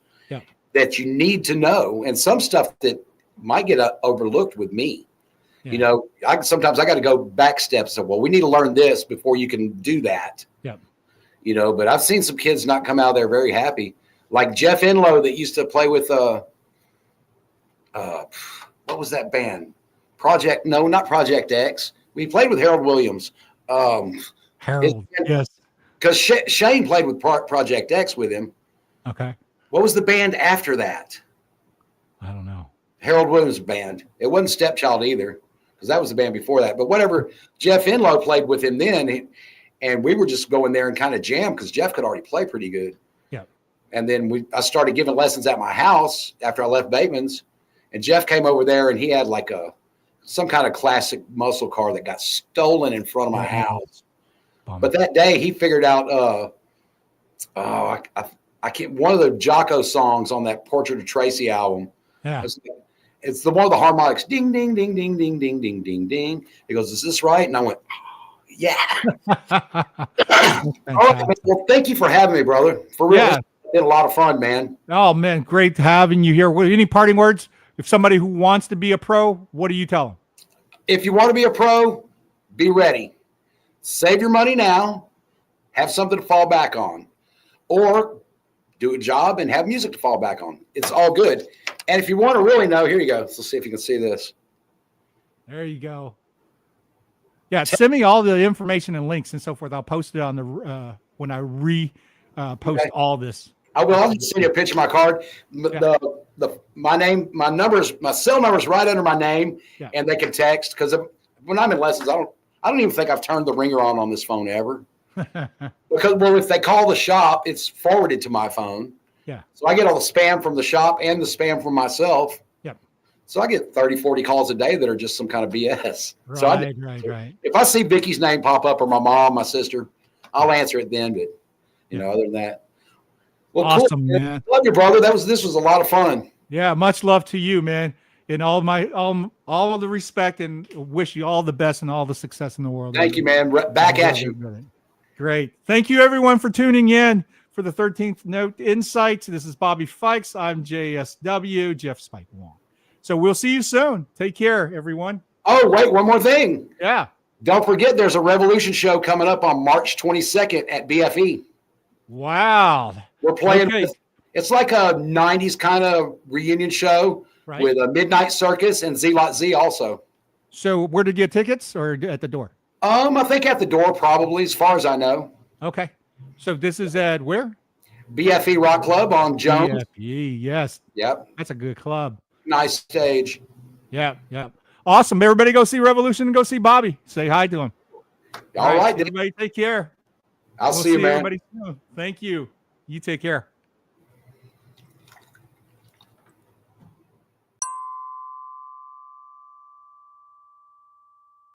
that you need to know, and some stuff that might get overlooked with me. Yeah. You know, sometimes I got to go back steps. So, well, we need to learn this before you can do that. Yeah. You know, but I've seen some kids not come out of there very happy. Like Jeff Enlow that used to play with what was that band? Not Project X. We played with Harold Williams. Harold, yes. Because Shane played with Project X with him. Okay. What was the band after that? I don't know. Harold Williams' band. It wasn't Stepchild either, because that was the band before that. But whatever, Jeff Enlow played with him then, and we were just going there and kind of jam because Jeff could already play pretty good. Yeah. And then I started giving lessons at my house after I left Bateman's, and Jeff came over there and he had like some kind of classic muscle car that got stolen in front of my house. Bummer. But that day he figured out I can't, one of the Jocko songs on that Portrait of Tracy album. Yeah. It's the one of the harmonics. Ding, ding, ding, ding, ding, ding, ding, ding, ding. He goes, is this right? And I went, oh, yeah. All right, man. Well, thank you for having me, brother. For real. Yeah. It's been a lot of fun, man. Oh, man. Great having you here. Any parting words? If somebody who wants to be a pro, what do you tell them? If you want to be a pro, be ready. Save your money now. Have something to fall back on. Or do a job and have music to fall back on. It's all good. And if you want to really know, here you go. Let's see if you can see this. There you go. Yeah, send me all the information and links and so forth. I'll post it on the when I post all this. I will. I'll just send you a picture of my card. My name, my numbers, my cell number's right under my name, and they can text because when I'm in lessons, I don't even think I've turned the ringer on this phone ever. Because if they call the shop, it's forwarded to my phone. Yeah. So I get all the spam from the shop and the spam from myself. Yep. So I get 30, 40 calls a day that are just some kind of BS. Right, so right. If I see Vicky's name pop up or my mom, my sister, I'll answer it then. But other than that, well, awesome, cool, man. Love you, brother. This was a lot of fun. Yeah, much love to you, man. And all of the respect, and wish you all the best and all the success in the world. Thank you, man. Back at you. Great. Thank you, everyone, for tuning in for the 13th Note Insights. This is Bobby Fikes. I'm JSW, Jeff Spike Wong. So we'll see you soon. Take care, everyone. Oh, wait, one more thing. Yeah. Don't forget, there's a Revolution show coming up on March 22nd at BFE. Wow. We're playing. Okay. It's like a 90s kind of reunion show with a Midnight Circus and Z-Lot Z also. So where to get tickets or at the door? I think at the door probably, as far as I know. Okay. So this is at where? BFE Rock Club on Jones. BFE, yes. Yep. That's a good club. Nice stage. Yeah. Awesome. Everybody go see Revolution and go see Bobby. Say hi to him. All right. Everybody take care. I'll see you, man. Everybody soon. Thank you. You take care.